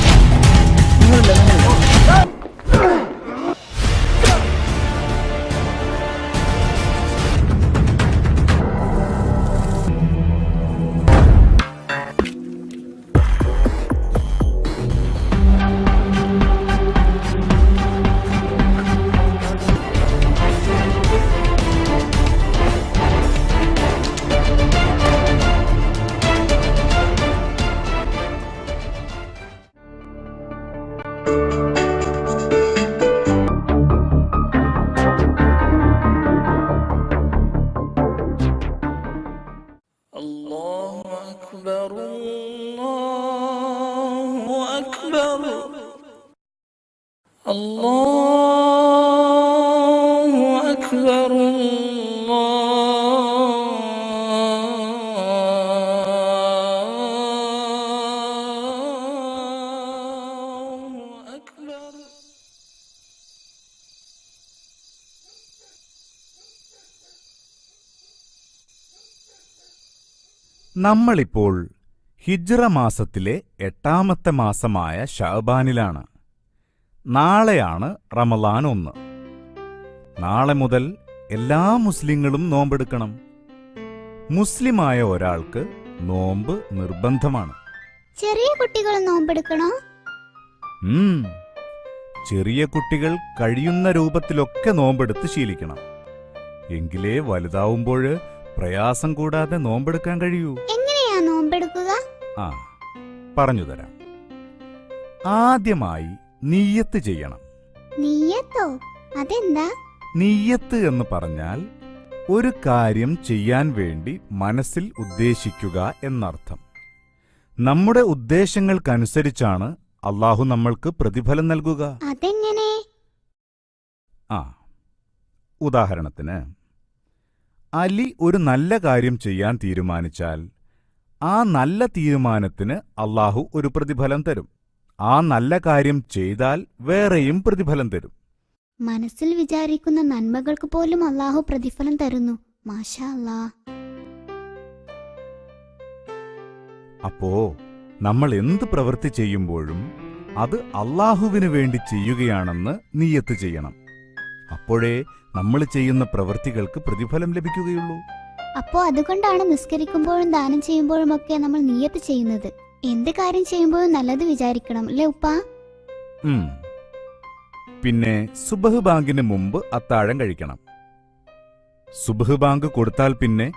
നമ്മളിപ്പോൾ ഹിജ്റ മാസത്തിലെ 8ാമത്തെ മാസമായ ശഅബാനിലാണ്. നാളെയാണ് റമളാൻ 1. നാളെ മുതൽ എല്ലാ മുസ്ലിങ്ങളും നോമ്പെടുക്കണം. മുസ്ലിമായ ഒരാൾക്ക് നോമ്പ് നിർബന്ധമാണ്. ചെറിയ കുട്ടികൾ നോമ്പെടുക്കണോ? ചെറിയ കുട്ടികൾ കഴിയുന്ന രൂപത്തിലൊക്കെ നോമ്പെടുത്ത് ശീലിക്കണം. എങ്കിലേ വലുതാവുമ്പോൾ പ്രയാസം കൂടാതെ നോമ്പെടുക്കാൻ കഴിയൂ. എങ്ങനെയാ നോമ്പെടുക്കുക? പറഞ്ഞുതരാം. ആദ്യമായി നിയ്യത്ത് ചെയ്യണം. നിയ്യത്തോ? അതെന്താ? നിയ്യത്ത് എന്ന് പറഞ്ഞാൽ ഒരു കാര്യം ചെയ്യാൻ വേണ്ടി മനസ്സിൽ ഉദ്ദേശിക്കുക എന്നർത്ഥം. നമ്മുടെ ഉദ്ദേശങ്ങൾക്കനുസരിച്ചാണ് അള്ളാഹു നമ്മൾക്ക് പ്രതിഫലം നൽകുക. അതെങ്ങനെ? ഉദാഹരണത്തിന്, അലി ഒരു നല്ല കാര്യം ചെയ്യാൻ തീരുമാനിച്ചാൽ ആ നല്ല തീരുമാനത്തിന് അള്ളാഹു ഒരു പ്രതിഫലം തരും. ആ നല്ല കാര്യം ചെയ്താൽ വേറെയും പ്രതിഫലം തരും. മനസ്സിൽ വിചാരിക്കുന്ന നന്മകൾക്ക് പോലും അള്ളാഹു പ്രതിഫലം തരുന്നു. മാഷാ അല്ലാഹ്. അപ്പോ നമ്മൾ എന്ത് പ്രവൃത്തി ചെയ്യുമ്പോഴും അത് അള്ളാഹുവിനു വേണ്ടി ചെയ്യുകയാണെന്ന് നിയ്യത്ത് ചെയ്യണം. അപ്പോഴേ നമ്മൾ ചെയ്യുന്ന പ്രവൃത്തികൾക്ക് പ്രതിഫലം ലഭിക്കുകയുള്ളൂ. അപ്പോ അതുകൊണ്ടാണ് നിസ്കരിക്കുമ്പോഴും ദാനം ചെയ്യുമ്പോഴും ഒക്കെ നമ്മൾ നിയ്യത്ത് ചെയ്യുന്നത്. എന്ത് കാര്യം ചെയ്യുമ്പോഴും നല്ലത് വിചാരിക്കണം അല്ലേ ഉപ്പ? പിന്നെ സുബഹ് ബാങ്കിന് മുമ്പ് അത്താഴം കഴിക്കണം. സുബ്ഹ് ബാങ്ക് കൊടുത്താൽ പിന്നെ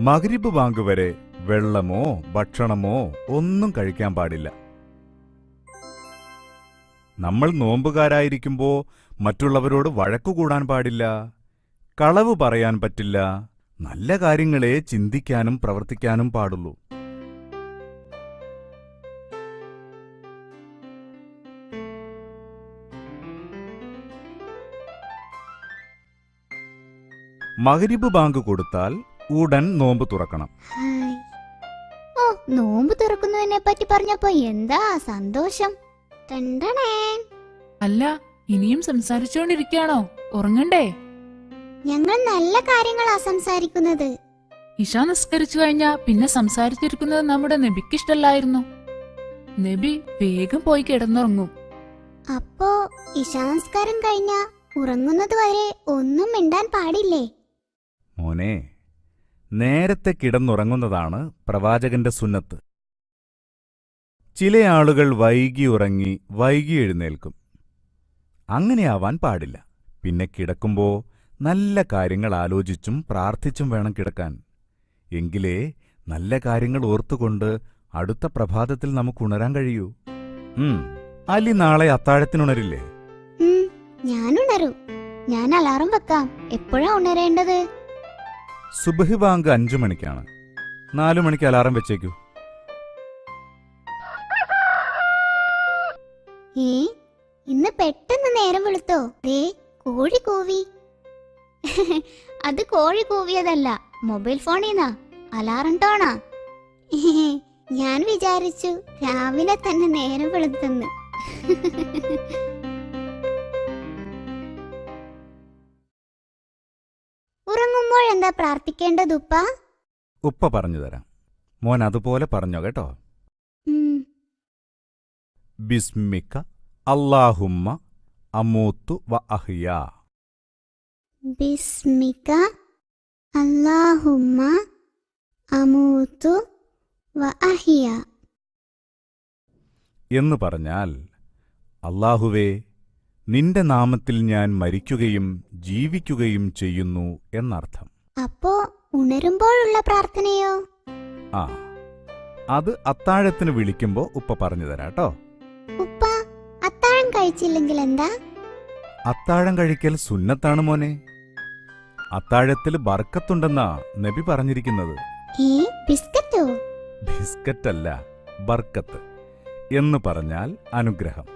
മഗ്രിബ് ബാങ്ക് വരെ വെള്ളമോ ഭക്ഷണമോ ഒന്നും കഴിക്കാൻ പാടില്ല. നമ്മൾ നോമ്പുകാരായിരിക്കുമ്പോ മറ്റുള്ളവരോട് വഴക്കുകൂടാൻ പാടില്ല, കളവ് പറയാൻ പറ്റില്ല, നല്ല കാര്യങ്ങളെ ചിന്തിക്കാനും പ്രവർത്തിക്കാനും പാടുള്ളൂ. മഗ്രിബ് ബാങ്ക് കൊടുത്താൽ ഉടൻ നോമ്പ് തുറക്കണം. ഹായ്. ഓ, നോമ്പ് തുറക്കുന്നതിനെ പറ്റി പറഞ്ഞപ്പോ എന്താ സന്തോഷം. ടണ്ടണേ. അല്ല, ഇനിയും സംസാരിച്ചുകൊണ്ടിരിക്കുകയാണോ? ഉറങ്ങണ്ടേ? ഞങ്ങൾ നല്ല കാര്യങ്ങളാ സംസാരിക്കുന്നത്. ഇശാ നിസ്കരിച്ചു കഴിഞ്ഞാ പിന്നെ സംസാരിച്ചിരിക്കുന്നത് നമ്മുടെ നബിക്കിഷ്ടല്ലായിരുന്നു. നബി വേഗം പോയി കിടന്നുറങ്ങും. അപ്പോ ഇശാനസ്കാരം കഴിഞ്ഞ ഉറങ്ങുന്നത് വരെ ഒന്നും മിണ്ടാൻ പാടില്ലേ? മോനെ, നേരത്തെ കിടന്നുറങ്ങുന്നതാണ് പ്രവാചകന്റെ സുന്നത്ത്. ചില ആളുകൾ വൈകി ഉറങ്ങി വൈകി എഴുന്നേൽക്കും. അങ്ങനെയാവാൻ പാടില്ല. പിന്നെ കിടക്കുമ്പോ നല്ല കാര്യങ്ങൾ ആലോചിച്ചും പ്രാർത്ഥിച്ചും വേണം കിടക്കാൻ. എങ്കിലേ നല്ല കാര്യങ്ങൾ ഓർത്തുകൊണ്ട് അടുത്ത പ്രഭാതത്തിൽ നമുക്ക് ഉണരാൻ കഴിയൂ. അലി നാളെ അത്താഴത്തിനുണരില്ലേ? ഞാനുണരും. ഞാൻ അലാറം വെക്കാം. എപ്പോഴാ ഉണരേണ്ടത്? സുബ്ഹ് ബാങ്ക് 5 മണിക്കാണ്. 4 മണിക്ക് അലാറം വെച്ചേക്കൂ. ഇന്ന് പെട്ടെന്ന് നേരം വെളുത്തോ? ദേ, കോഴി കൂവി. അത് കോഴി കൂവിയതല്ല, മൊബൈൽ ഫോണീന്നാ. അലാറം ടോണാ. ഞാൻ വിചാരിച്ചു രാവിലെ തന്നെ നേരം വെളുത്തെന്ന്. ഉറങ്ങുമ്പോഴെന്താ പ്രാർത്ഥിക്കേണ്ടത് ഉപ്പ? ഉപ്പ പറഞ്ഞു തരാം. മോൻ അതുപോലെ പറഞ്ഞോ കേട്ടോ. ബിസ്മിക അല്ലാഹുമ്മ അമൂത്തു വ അഹ്യാ. ബിസ്മിക അല്ലാഹുമ്മ അമൂത്തു വ അഹ്യാ എന്ന് പറഞ്ഞാൽ, അല്ലാഹുവേ, നിന്റെ നാമത്തിൽ ഞാൻ മരിക്കുകയും ജീവിക്കുകയും ചെയ്യുന്നു എന്നർത്ഥം. അപ്പോ ഉണരുമ്പോഴുള്ള പ്രാർത്ഥനയോ? ആ, അത് അത്താഴത്തിന് വിളിക്കുമ്പോ ഉപ്പ പറഞ്ഞു തരാട്ടോ. ഉപ്പ, അത്താഴം കഴിച്ചില്ലെങ്കിൽ എന്താ? അത്താഴം കഴിക്കൽ സുന്നത്താണ് മോനെ. അത്താഴത്തിൽ ബർക്കത്തുണ്ടെന്നാ നബി പറഞ്ഞിരിക്കുന്നത്. ബിസ്ക്കറ്റോ? ബിസ്ക്കറ്റല്ല, ബർക്കത്ത് എന്ന് പറഞ്ഞാൽ അനുഗ്രഹം.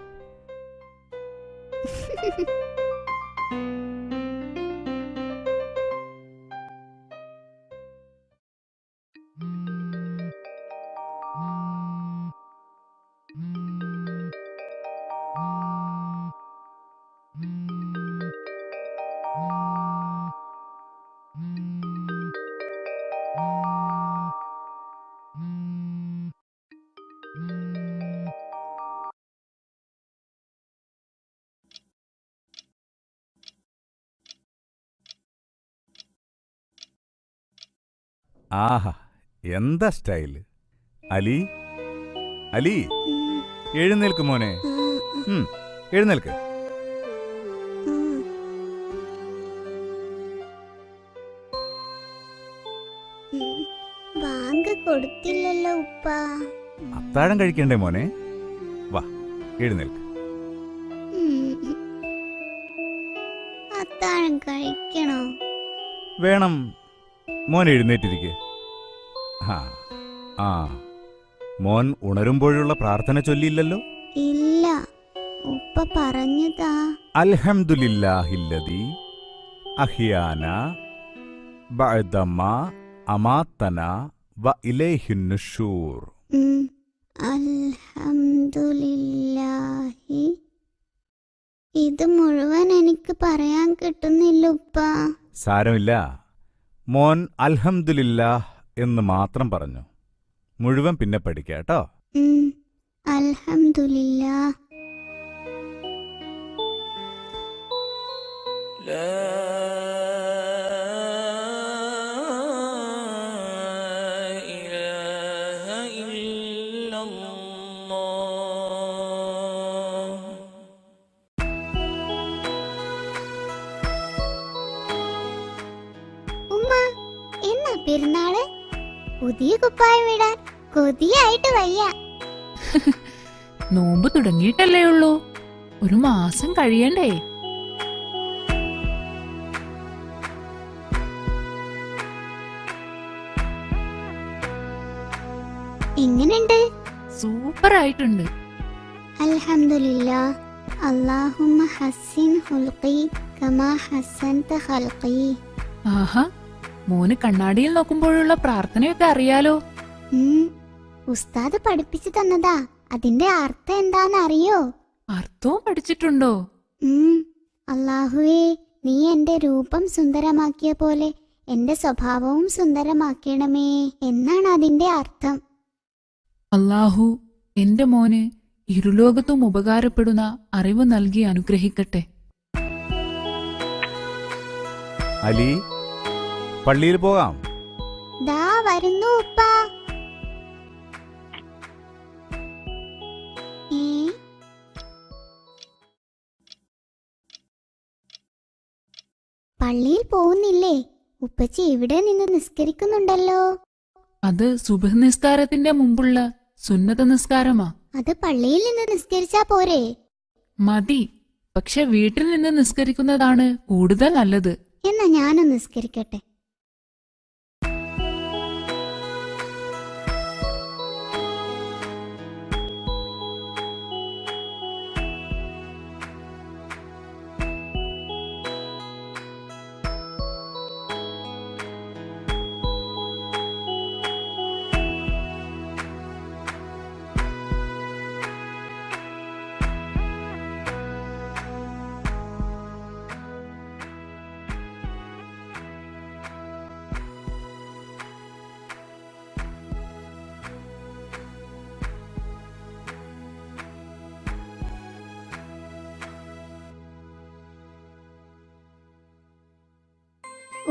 ആഹാ, എന്താ സ്റ്റൈല്! അലി, അലി, എഴുന്നേൽക്ക് മോനെ. എഴുന്നേൽക്ക്. ബാങ്ക് കൊടുത്തില്ലല്ലോ ഉപ്പ. അത്താഴം കഴിക്കണ്ടേ മോനെ? വാ, എഴുന്നേൽക്ക്. അത്താഴം കഴിക്കണോ? വേണം. മോൻ എഴുന്നേറ്റിരിക്കെ. ആ, മോൻ ഉണരുമ്പോഴുള്ള പ്രാർത്ഥന ചൊല്ലിയില്ലല്ലോ? ഇല്ല, ഉപ്പ പറഞ്ഞതാ. അൽഹംദുലില്ലാഹില്ലദീ അഹ്യാന ബഅദമാ അമാതന വ ഇലൈഹിൻ നുശൂർ. അൽഹംദുലില്ലാഹി. ഇത് മുഴുവൻ എനിക്ക് പറയാൻ കിട്ടുന്നില്ല ഉപ്പ. സാരമില്ല, മോൻ അൽഹംദുലില്ലാഹ് എന്ന് മാത്രം പറഞ്ഞു. മുഴുവൻ പിന്നെ പഠിക്കാട്ടോ. അൽഹംദുലില്ലാഹ്. പെരുന്നാള് പുതിയ കുപ്പായം ഇടാൻ കൊതിയായിട്ട് വയ്യ. നോമ്പ് തുടങ്ങിയിട്ടല്ലേ ഉള്ളൂ, ഒരു മാസം കഴിയണ്ടേ? എങ്ങനെയുണ്ട്? സൂപ്പർ ആയിട്ടുണ്ട്. അൽഹംദുലില്ലാ. അല്ലാഹുമ്മ ഹസ്സിൻ ഖുൽഖി കമാ ഹസ്സൻത ഖൽഖി. ആഹാ, മോന് കണ്ണാടിയിൽ നോക്കുമ്പോഴുള്ള പ്രാർത്ഥനയൊക്കെ അറിയാലോ. ഉസ്താദ് പഠിപ്പിച്ചു തന്നതാ. അതിന്റെ അർത്ഥം എന്താന്ന് അറിയോ? അർത്ഥവും പഠിച്ചിട്ടുണ്ടോ? അല്ലാഹുവേ, നീ എന്റെ രൂപം സുന്ദരമാക്കിയ പോലെ എന്റെ സ്വഭാവവും സുന്ദരമാക്കണമേ എന്നാണ് അതിന്റെ അർത്ഥം. അല്ലാഹു എന്റെ മോന് ഇരുലോകത്തും ഉപകാരപ്പെടുന്ന അറിവ് നൽകി അനുഗ്രഹിക്കട്ടെ. അലി, പള്ളിയിൽ പോകാം. ദാ വരുന്നു ഉപ്പ. പള്ളിയിൽ പോകുന്നില്ലേ? ഉപ്പച്ചി ഇവിടെ നിന്ന് നിസ്കരിക്കുന്നുണ്ടല്ലോ. അത് സുബ്ഹ് നിസ്കാരത്തിന്റെ മുമ്പുള്ള സുന്നത നിസ്കാരമാ. അത് പള്ളിയിൽ നിന്ന് നിസ്കരിച്ചാ പോരെ? മതി, പക്ഷെ വീട്ടിൽ നിന്ന് നിസ്കരിക്കുന്നതാണ് കൂടുതൽ നല്ലത്. എന്നാ ഞാനും നിസ്കരിക്കട്ടെ.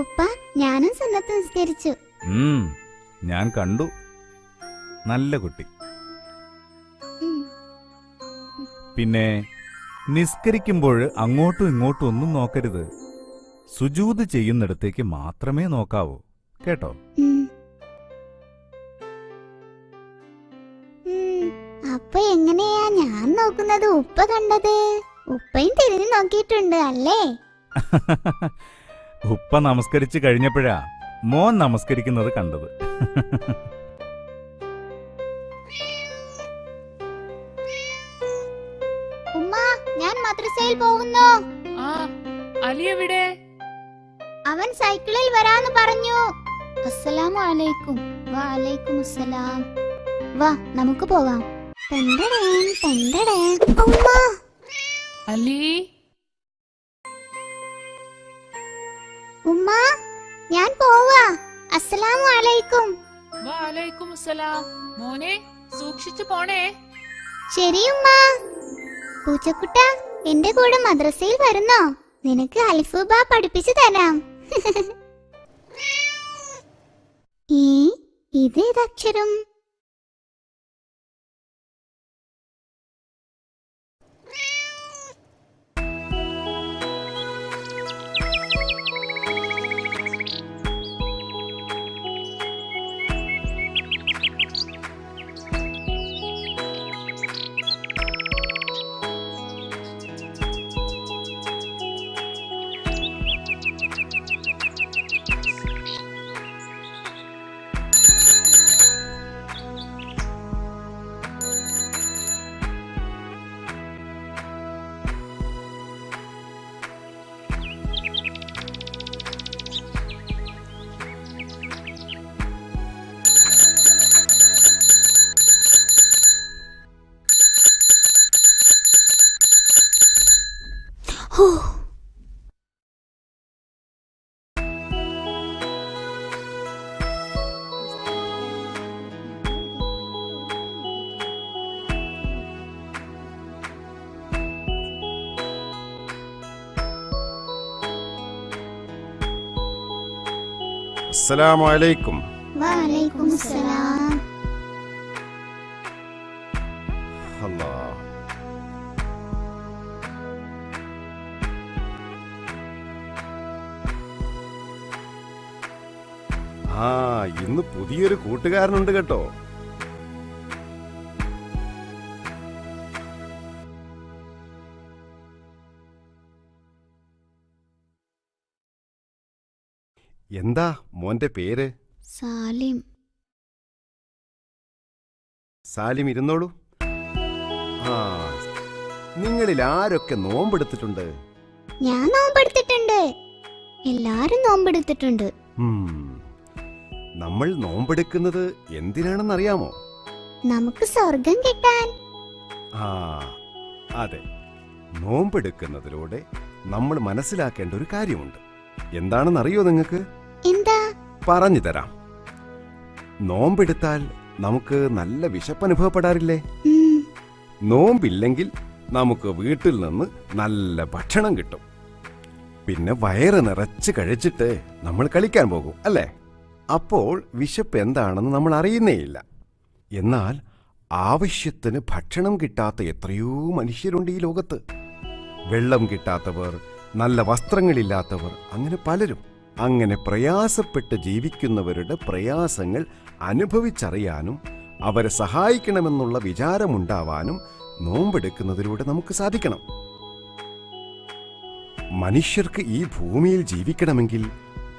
ഉപ്പ, ഞാനും സുന്നത്ത് നിസ്കരിച്ചു. ഞാൻ കണ്ടു. നല്ല കുട്ടി. പിന്നെ നിസ്കരിക്കുമ്പോൾ അങ്ങോട്ടും ഇങ്ങോട്ടും ഒന്നും നോക്കരുത്. സുജൂദ് ചെയ്യുന്നിടത്തേക്ക് മാത്രമേ നോക്കാവൂ, കേട്ടോ? അപ്പൊ എങ്ങനെയാ ഞാൻ നോക്കുന്നത് ഉപ്പ കണ്ടത്? ഉപ്പയും തിരിഞ്ഞു നോക്കിയിട്ടുണ്ട് അല്ലേ? ഉപ്പ നമസ്കരിച്ചു കഴിഞ്ഞപ്പോഴാ മോൻ നമസ്കരിക്കുന്നത് കണ്ടത്. ഉമ്മ, ഞാൻ മദ്രസയിൽ പോകുന്നു. അലി എവിടെ? അവൻ സൈക്കിളിൽ വരാന്ന് പറഞ്ഞു. അസ്സലാമു അലൈക്കും. വഅലൈക്കും അസ്സലാം. വാ, നമുക്ക് പോകാം. ഉമ്മ, അലി. ഉമ്മ, ഞാൻ പോവാ. അസ്സലാമു അലൈക്കും. വഅലൈക്കും അസ്സലാം. മോനെ, സൂക്ഷിച്ചു പോണേ. ശരി ഉമ്മ. പൂച്ചക്കുട്ട, എന്റെ കൂടെ മദ്രസയിൽ വരുന്നോ? നിനക്ക് അൽഫുബ പഠിപ്പിച്ചു തരാം. ഇതേതക്ഷരം? അസ്സലാമു അലൈക്കും. വഅലൈക്കും അസ്സലാം. അല്ലാ, ആ ഇന്ന് പുതിയൊരു കൂട്ടുകാരനുണ്ട് കേട്ടോ. എന്താ മോന്റെ പേര്? സാലിം. സാലിം, ഇരുന്നോളൂ. ആ, നിങ്ങളിൽ ആരൊക്കെ നോമ്പെടുത്തിട്ടുണ്ട്? ഞാൻ നോമ്പെടുത്തിട്ടുണ്ട്. എല്ലാരും നോമ്പെടുത്തിട്ടുണ്ട്. നമ്മൾ നോമ്പെടുക്കുന്നത് എന്തിനാണെന്നറിയാമോ? നമുക്ക് സ്വർഗം കിട്ടാൻ. ആ അതെ, നോമ്പെടുക്കുന്നതിലൂടെ നമ്മൾ മനസ്സിലാക്കേണ്ട ഒരു കാര്യമുണ്ട്. എന്താണെന്നറിയോ നിങ്ങൾക്ക്? എന്താ? പറഞ്ഞു തരാം. നോമ്പെടുത്താൽ നമുക്ക് നല്ല വിശപ്പനുഭവപ്പെടാറില്ലേ? നോമ്പില്ലെങ്കിൽ നമുക്ക് വീട്ടിൽ നിന്ന് നല്ല ഭക്ഷണം കിട്ടും. പിന്നെ വയറ് നിറച്ച് കഴിച്ചിട്ട് നമ്മൾ കളിക്കാൻ പോകും, അല്ലേ? അപ്പോൾ വിശപ്പ് എന്താണെന്ന് നമ്മൾ അറിയുന്നേയില്ല. എന്നാൽ ആവശ്യത്തിന് ഭക്ഷണം കിട്ടാത്ത എത്രയോ മനുഷ്യരുണ്ട് ഈ ലോകത്ത്. വെള്ളം കിട്ടാത്തവർ, നല്ല വസ്ത്രങ്ങളില്ലാത്തവർ, അങ്ങനെ പലരും. അങ്ങനെ പ്രയാസപ്പെട്ട് ജീവിക്കുന്നവരുടെ പ്രയാസങ്ങൾ അനുഭവിച്ചറിയാനും അവരെ സഹായിക്കണമെന്നുള്ള വിചാരമുണ്ടാവാനും നോമ്പെടുക്കുന്നതിലൂടെ നമുക്ക് സാധിക്കണം. മനുഷ്യർക്ക് ഈ ഭൂമിയിൽ ജീവിക്കണമെങ്കിൽ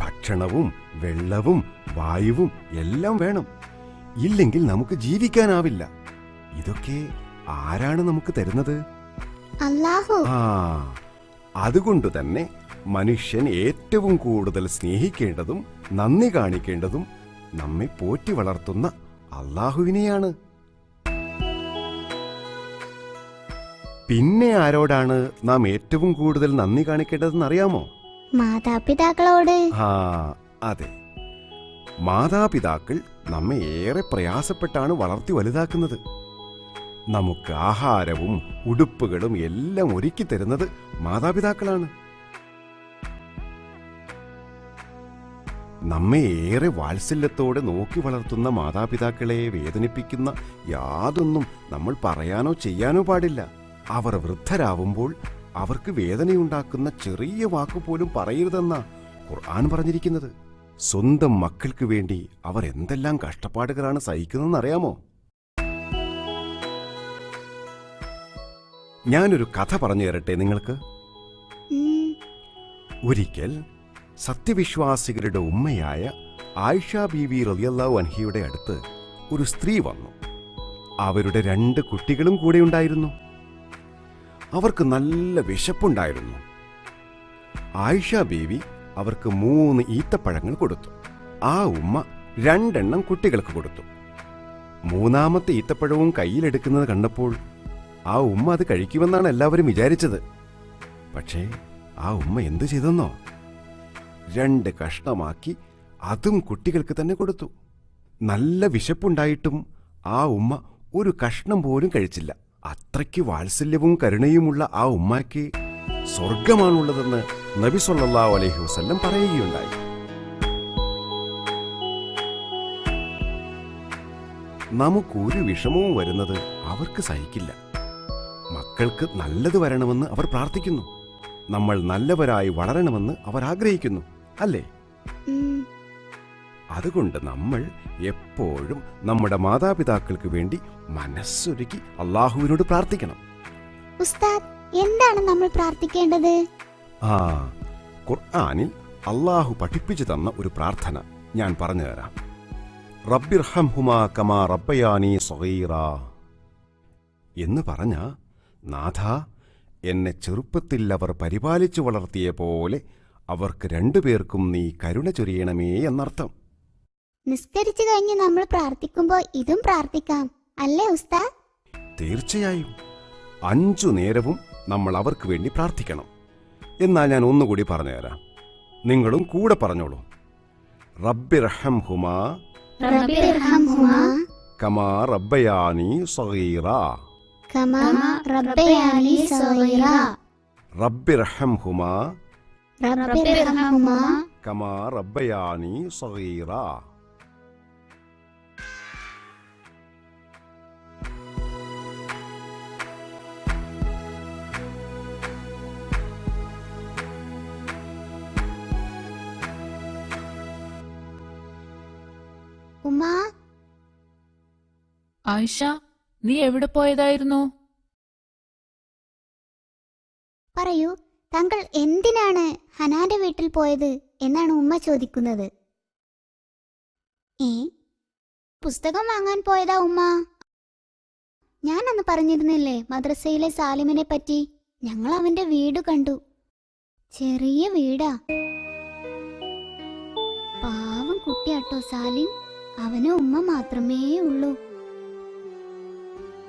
ഭക്ഷണവും വെള്ളവും വായുവും എല്ലാം വേണം. ഇല്ലെങ്കിൽ നമുക്ക് ജീവിക്കാനാവില്ല. ഇതൊക്കെ ആരാണ് നമുക്ക് തരുന്നത്? അല്ലാഹു. അതുകൊണ്ട് തന്നെ മനുഷ്യൻ ഏറ്റവും കൂടുതൽ സ്നേഹിക്കേണ്ടതും നന്ദി കാണിക്കേണ്ടതും നമ്മെ പോറ്റി വളർത്തുന്ന അല്ലാഹുവിനെയാണ്. പിന്നെ ആരോടാണ് നാം ഏറ്റവും കൂടുതൽ നന്ദി കാണിക്കേണ്ടതെന്ന് അറിയാമോ? മാതാപിതാക്കളോട്. അതെ, മാതാപിതാക്കൾ നമ്മെ ഏറെ പ്രയാസപ്പെട്ടാണ് വളർത്തി വലുതാക്കുന്നത്. നമുക്ക് ആഹാരവും ഉടുപ്പുകളും എല്ലാം ഒരുക്കി തരുന്നത് മാതാപിതാക്കളാണ്. നമ്മെ ഏറെ വാത്സല്യത്തോടെ നോക്കി വളർത്തുന്ന മാതാപിതാക്കളെ വേദനിപ്പിക്കുന്ന യാതൊന്നും നമ്മൾ പറയാനോ ചെയ്യാനോ പാടില്ല. അവർ വൃദ്ധരാവുമ്പോൾ അവർക്ക് വേദനയുണ്ടാക്കുന്ന ചെറിയ വാക്കുപോലും പറയരുതെന്നാ ഖുർആൻ പറഞ്ഞിരിക്കുന്നത്. സ്വന്തം മക്കൾക്ക് വേണ്ടി അവർ എന്തെല്ലാം കഷ്ടപ്പാടുകളാണ് സഹിക്കുന്നതെന്നറിയാമോ? ഞാനൊരു കഥ പറഞ്ഞു തരട്ടെ നിങ്ങൾക്ക്. ഒരിക്കൽ സത്യവിശ്വാസികളുടെ ഉമ്മയായ ആയിഷ ബീവി റളിയല്ലാഹു അൻഹയുടെ അടുത്ത് ഒരു സ്ത്രീ വന്നു. അവരുടെ 2 കുട്ടികളും കൂടെ ഉണ്ടായിരുന്നു. അവർക്ക് നല്ല വിശപ്പുണ്ടായിരുന്നു. ആയിഷ ബീവി അവർക്ക് 3 ഈത്തപ്പഴങ്ങൾ കൊടുത്തു. ആ ഉമ്മ 2 എണ്ണം കുട്ടികൾക്ക് കൊടുത്തു. 3ാമത്തെ ഈത്തപ്പഴവും കയ്യിലെടുക്കുന്നത് കണ്ടപ്പോൾ ആ ഉമ്മ അത് കഴിക്കുമെന്നാണ് എല്ലാവരും വിചാരിച്ചത്. പക്ഷേ ആ ഉമ്മ എന്തു ചെയ്തെന്നോ? 2 കഷ്ണമാക്കി അതും കുട്ടികൾക്ക് തന്നെ കൊടുത്തു. നല്ല വിശപ്പുണ്ടായിട്ടും ആ ഉമ്മ ഒരു കഷ്ണം പോലും കഴിച്ചില്ല. അത്രയ്ക്ക് വാത്സല്യവും കരുണയുമുള്ള ആ ഉമ്മയ്ക്ക് സ്വർഗമാണുള്ളതെന്ന് നബി സല്ലല്ലാഹു അലൈഹി വസല്ലം പറയുകയുണ്ടായി. നമുക്കൊരു വിഷമവും വരുന്നത് അവർക്ക് സഹിക്കില്ല. മക്കൾക്ക് നല്ലത് വരണമെന്ന് അവർ പ്രാർത്ഥിക്കുന്നു. നമ്മൾ നല്ലവരായി വളരണമെന്ന് അവർ ആഗ്രഹിക്കുന്നു, അല്ലേ? അതുകൊണ്ട് നമ്മൾ എപ്പോഴും നമ്മുടെ മാതാപിതാക്കൾക്ക് വേണ്ടി മനസ്സൊരുക്കി അല്ലാഹുവിനോട് പ്രാർത്ഥിക്കണം. ഉസ്താദ്, എന്താണ് നമ്മൾ പ്രാർത്ഥിക്കേണ്ടത്? ഖുർആനിൽ അല്ലാഹു പഠിപ്പിച്ചു തന്ന ഒരു പ്രാർത്ഥന ഞാൻ പറഞ്ഞുതരാം. റബ്ബിർഹംഹുമാ കമാ റബ്ബയാനി സഗീറാ എന്ന് പറഞ്ഞ, നാഥ, എന്നെ ചെറുപ്പത്തിൽ അവർ പരിപാലിച്ചു വളർത്തിയ പോലെ അവർക്ക് 2 പേർക്കും നീ കരുണ ചൊരിയണമേ എന്നർത്ഥം. നിസ്കരിച്ചു കഴിഞ്ഞ് നമ്മൾ പ്രാർത്ഥിക്കുമ്പോ ഇതും പ്രാർത്ഥിക്കാം, അല്ലേ ഉസ്താദ്? തീർച്ചയായും 5 നേരവും നമ്മൾ അവർക്ക് വേണ്ടി പ്രാർത്ഥിക്കണം. എന്നാൽ ഞാൻ ഒന്നുകൂടി പറഞ്ഞുതരാം, നിങ്ങളും കൂടെ പറഞ്ഞോളൂ. റബ്ബിർഹംഹുമാ കമാ റബ്ബയാനി സഗീറാ. റബ്ബിർഹംഹുമാ കമാ റബ്ബയാനി സഗീറാ. ഉമ്മാ, ആയിഷ, നീ എവിടെ പോയതായിരുന്നു? പറയൂ, താങ്കൾ എന്തിനാണ് ഹനാന്റെ വീട്ടിൽ പോയത് എന്നാണ് ഉമ്മ ചോദിക്കുന്നത്. പുസ്തകം വാങ്ങാൻ പോയതാ ഉമ്മ? ഞാൻ അന്ന് പറഞ്ഞിരുന്നില്ലേ മദ്രസയിലെ സാലിമിനെ പറ്റി? ഞങ്ങൾ അവന്റെ വീട് കണ്ടു. ചെറിയ വീടാ. പാവം കുട്ടിയാട്ടോ സാലിം. അവന് ഉമ്മ മാത്രമേ ഉള്ളൂ.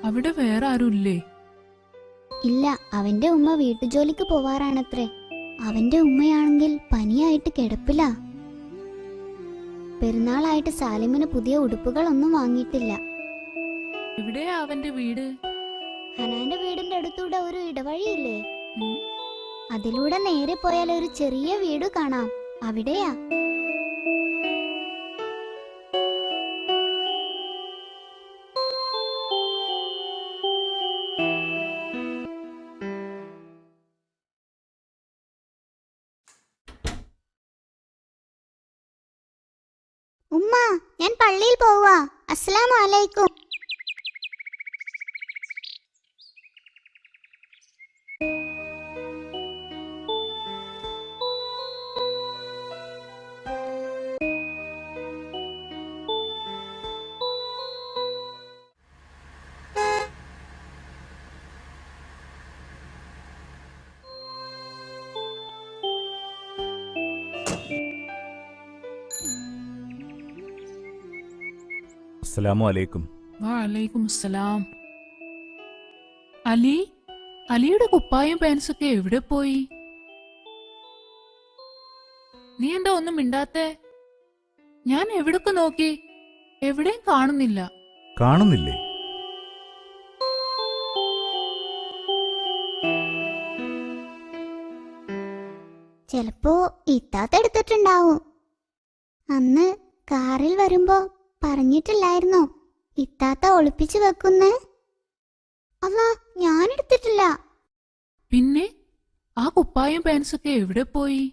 അവിടെ വേറെ ആരുമില്ലേ? ഇല്ല, അവന്റെ ഉമ്മ വീട്ടുജോലിക്ക് പോവാറാണത്രേ. അവന്റെ ഉമ്മയാണെങ്കിൽ പനിയായിട്ട് കിടപ്പില്ല. പെരുന്നാളായിട്ട് സാലിമിന് പുതിയ ഉടുപ്പുകളൊന്നും വാങ്ങിയിട്ടില്ല. എവിടെയാ അവന്റെ വീട്? ഹനാന്റെ വീടിന്റെ അടുത്തൂടെ ഒരു ഇടവഴിയില്ലേ, അതിലൂടെ നേരെ പോയാൽ ഒരു ചെറിയ വീട് കാണാം. അവിടെയാ. ഉമ്മ, ഞാൻ പള്ളിയിൽ പോവാ. അസ്സലാമു അലൈക്കും. അസ്സലാമു അലൈക്കും. വഅലൈക്കും അസ്സലാം. അലി, അലിയുടെ കുപ്പായും പാൻസൊക്കെ എവിടെ പോയി? നീ എന്താ ഒന്നും മിണ്ടാത്തെ? ഞാൻ എവിടൊക്കെ നോക്കി, എവിടെയും കാണുന്നില്ല. കാണുന്നില്ലേ? ചിലപ്പോ ഇത്താത്ത എടുത്തിട്ടുണ്ടാവും. അന്ന് കാറിൽ വരുമ്പോ പറഞ്ഞിട്ടില്ലായിരുന്നോ ഇത്താത്ത ഒളിപ്പിച്ചു വെക്കുന്നേ? അല്ല, ഞാൻ എടുത്തിട്ടില്ല. പിന്നെ ആ കുപ്പായും പാൻസൊക്കെ എവിടെ പോയി?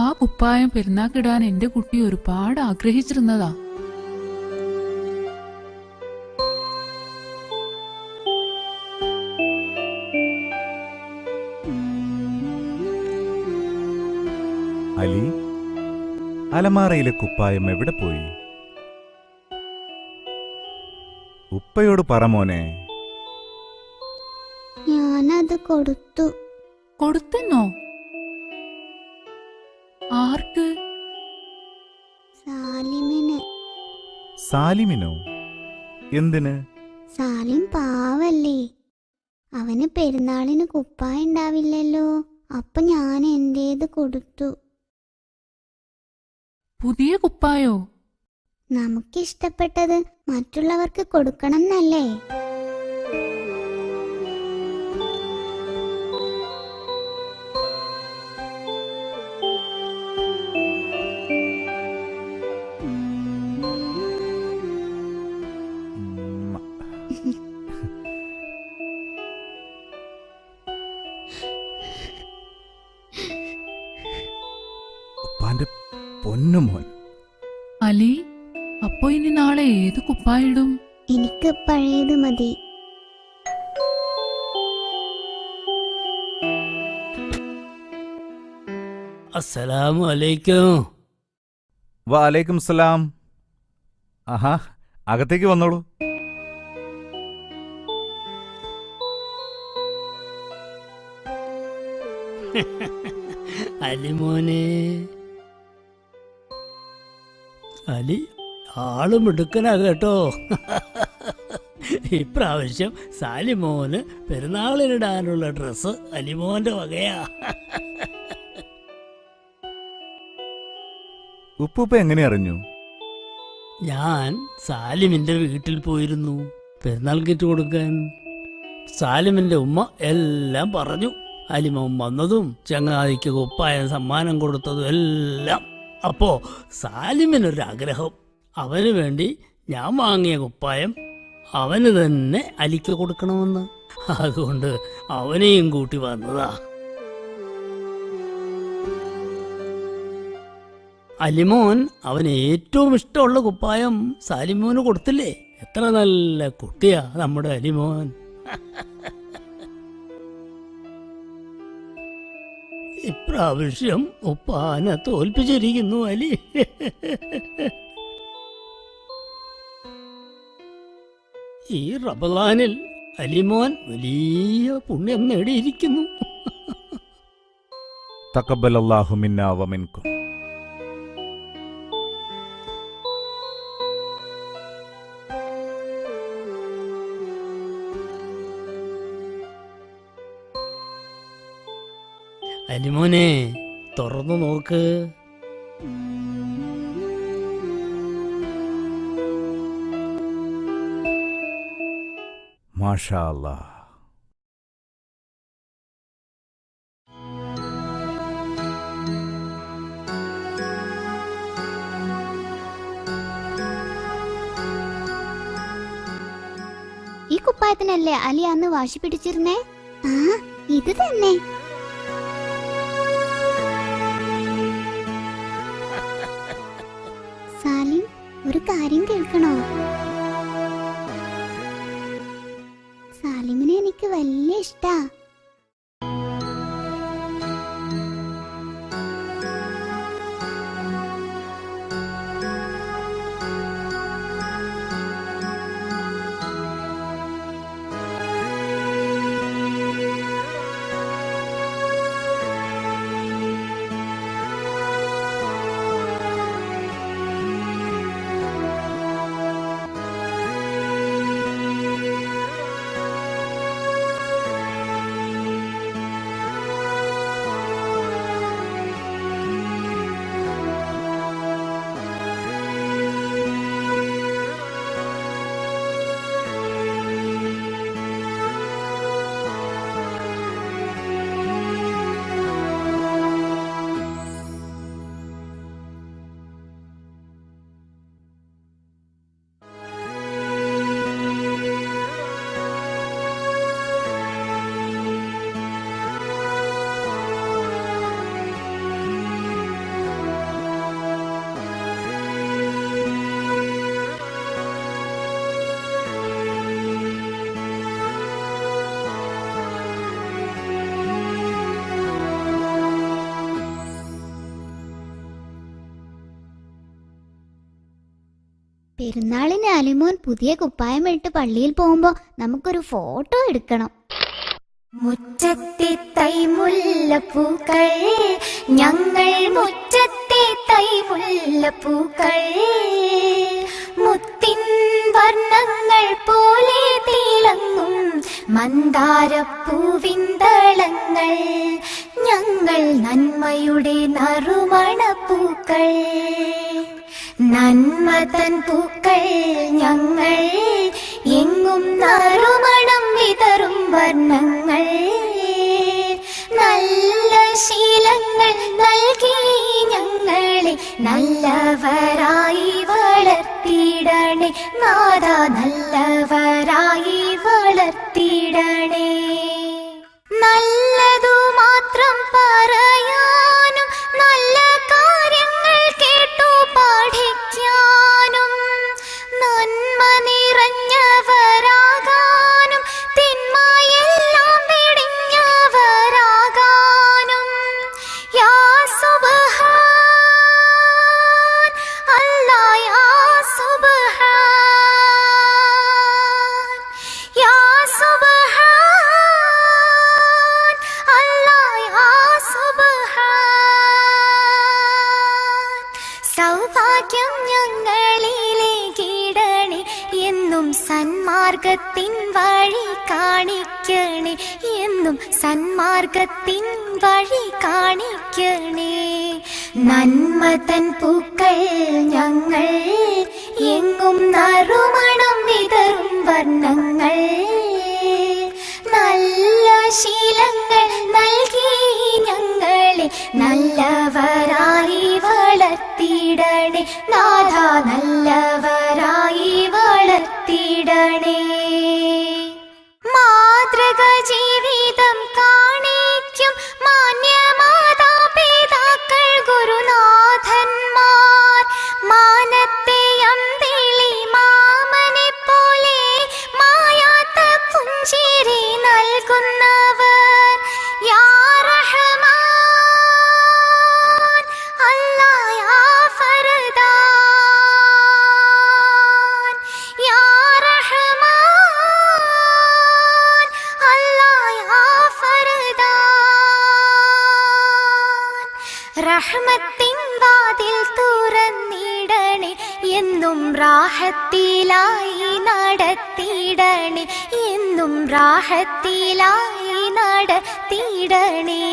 ആ കുപ്പായം പെരുന്നാക്കിടാൻ എന്റെ കുട്ടി ഒരുപാട് ആഗ്രഹിച്ചിരുന്നതാ. അലി, അലമാറയിലെ കുപ്പായം എവിടെ പോയി? ഉപ്പയോട് പറ മോനെ. ഞാനത് കൊടുത്തു. കൊടുത്തെന്നോ? ആർക്ക്? സാലിമിന്. സാലിമിനോ? എന്തിന്? സാലിം പാവല്ലേ, അവന് പെരുന്നാളിന് കുപ്പായ ഉണ്ടാവില്ലല്ലോ. അപ്പൊ ഞാൻ എന്റേത് കൊടുത്തു. പുതിയ കുപ്പായോ? നമുക്കിഷ്ടപ്പെട്ടത് മറ്റുള്ളവർക്ക് കൊടുക്കണം എന്നല്ലേ? ഉപ്പാന്റെ പൊന്നുമോൻ. അലി, അപ്പോ ഇനി നാളെ ഏത് കുപ്പായിടും? എനിക്ക് പഴയത് മതി. അസ്സലാമു അലൈക്കും. വഅലൈക്കും സലാം. ആഹാ, അകത്തേക്ക് വന്നോളൂ. അലിമോനെ. അലി ആളും മിടുക്കനാ കേട്ടോ. ഇപ്രാവശ്യം സാലിമോന് പെരുന്നാളിനിടാനുള്ള ഡ്രസ്സ് അലിമോന്റെ വകയാ. ഉപ്പൂപ്പ എങ്ങനെ അറിഞ്ഞു? ഞാൻ സാലിമിന്റെ വീട്ടിൽ പോയിരുന്നു പെരുന്നാൾ കിറ്റ് കൊടുക്കാൻ. സാലിമിന്റെ ഉമ്മ എല്ലാം പറഞ്ഞു. അലിമോൻ വന്നതും ചങ്ങാതിക്ക് കുപ്പായം സമ്മാനം കൊടുത്തതും എല്ലാം. അപ്പോ സാലിമിനൊരാഗ്രഹം, അവന് വേണ്ടി ഞാൻ വാങ്ങിയ കുപ്പായം അവന് തന്നെ അലിക്ക് കൊടുക്കണമെന്ന്. അതുകൊണ്ട് അവനെയും കൂട്ടി വന്നതാ. അലിമോൻ അവന് ഏറ്റവും ഇഷ്ടമുള്ള കുപ്പായം സാലിമോന് കൊടുത്തില്ലേ? എത്ര നല്ല കുട്ടിയാ നമ്മുടെ അലിമോൻ. ഇപ്രാവശ്യം ഉപ്പാനെ തോൽപ്പിച്ചിരിക്കുന്നു അലി. ഈ റമളാനിൽ അലിമോൻ വലിയ പുണ്യം നേടിയിരിക്കുന്നു. തഖബ്ബലല്ലാഹു മിന്നാ വമിൻകും. അലിമോനെ തുറന്നു നോക്ക്. മാഷാ അല്ലാഹ്. ഈ കുപ്പായത്തിനല്ലേ അലി അന്ന് വാശി പിടിച്ചിരുന്നേ? ആ, ഇത് തന്നെ. സാലിം, ഒരു കാര്യം കേൾക്കണോ? സാലിമിനെ എനിക്ക് വലിയ ഇഷ്ടാ. പെരുന്നാളിന് അലിമോൻ പുതിയ കുപ്പായം ഇട്ട് പള്ളിയിൽ പോകുമ്പോ നമുക്കൊരു ഫോട്ടോ എടുക്കണം. മുറ്റത്തെ തൈമുല്ലപ്പൂക്കൾ, ഞങ്ങൾ മുറ്റത്തെ തൈമുല്ലപ്പൂക്കൾ, മുത്തിൻ വർണ്ണങ്ങൾ പോലെ തിളങ്ങും മന്ദാരപ്പൂവിന്തളങ്ങൾ, ഞങ്ങൾ നന്മയുടെ നറുമണപ്പൂക്കൾ, നന്മതൻ പൂക്കൾ ഞങ്ങൾ, എങ്ങും നറുമണം വിതറും വർണ്ണങ്ങൾ, നല്ല ശീലങ്ങൾ നൽകി ഞങ്ങളെ നല്ലവരായി വളർത്തിയിടണേ നാഥ, നല്ലവരായി വളർത്തിയിടണേ. നല്ലതു മാത്രം പറയാനും നല്ല കാര്യങ്ങൾ കേട്ടു പഠിക്കാനും, നന്മ നിറഞ്ഞവരാകാനും തിന്മയെല്ലാം വെടിഞ്ഞവരാകാനും, യാ സുബ്ഹാൻ അല്ലാഹ്, യാ സുബ്ഹാൻ, യാ സുബ്ഹാൻ അല്ലാഹ്, യാ സുബ്ഹാൻ. സൗഭാഗ്യം ഞങ്ങളിലേക്കിടണേ, എന്നും സന്മാർഗത്തിൻ വഴി കാണിക്കണേ, എന്നും സന്മാർഗത്തിൻ വഴി കാണിക്കണേ. നന്മതൻ പൂക്കൾ ഞങ്ങൾ, എങ്ങും നറുമണം വിതറും വർണ്ണങ്ങൾ, നല്ല ശീലങ്ങൾ നൽകി ഞങ്ങളെ നല്ലവരായി വളർത്തിയിടണേ നാഥ, നല്ലവരായി വളർത്തിയിടണേ. മാതൃക ജീവിതം കാണിക്കും മാന്യമാതാപിതാക്കൾ, ഗുരുനാഥന്മാർ, റഹ്മത്തിൻ വാതിൽ തുറന്നിടണേ, എന്നും റാഹത്തിലായി നടത്തിയിടണേ, എന്നും റാഹത്തിലായി നടത്തിയിടണേ.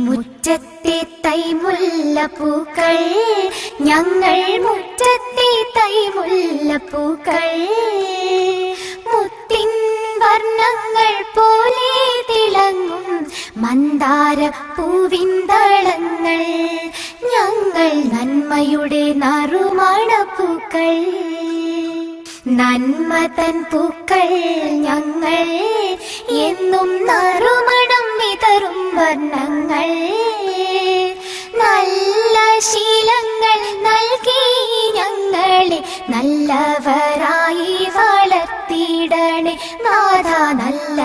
മുറ്റത്തെ തൈമുല്ലപ്പൂക്കൾ, ഞങ്ങൾ മുറ്റത്തെ തൈമുല്ലപ്പൂക്കൾ, മുത്തിൻ വർണ്ണങ്ങൾ പോലെ തിളങ്ങും മന്ദാര പൂവിന്തളങ്ങൾ, ഞങ്ങൾ നന്മയുടെ നറുമണപ്പൂക്കൾ. നന്മ തൻ പൂക്കൾ ഞങ്ങൾ, എന്നും നറുമണം വിതറും വർണ്ണങ്ങൾ. നല്ല ശീലങ്ങൾ നൽകി ഞങ്ങളെ നല്ലവരായി വളർത്തിയിടണേ നാഥ, നല്ല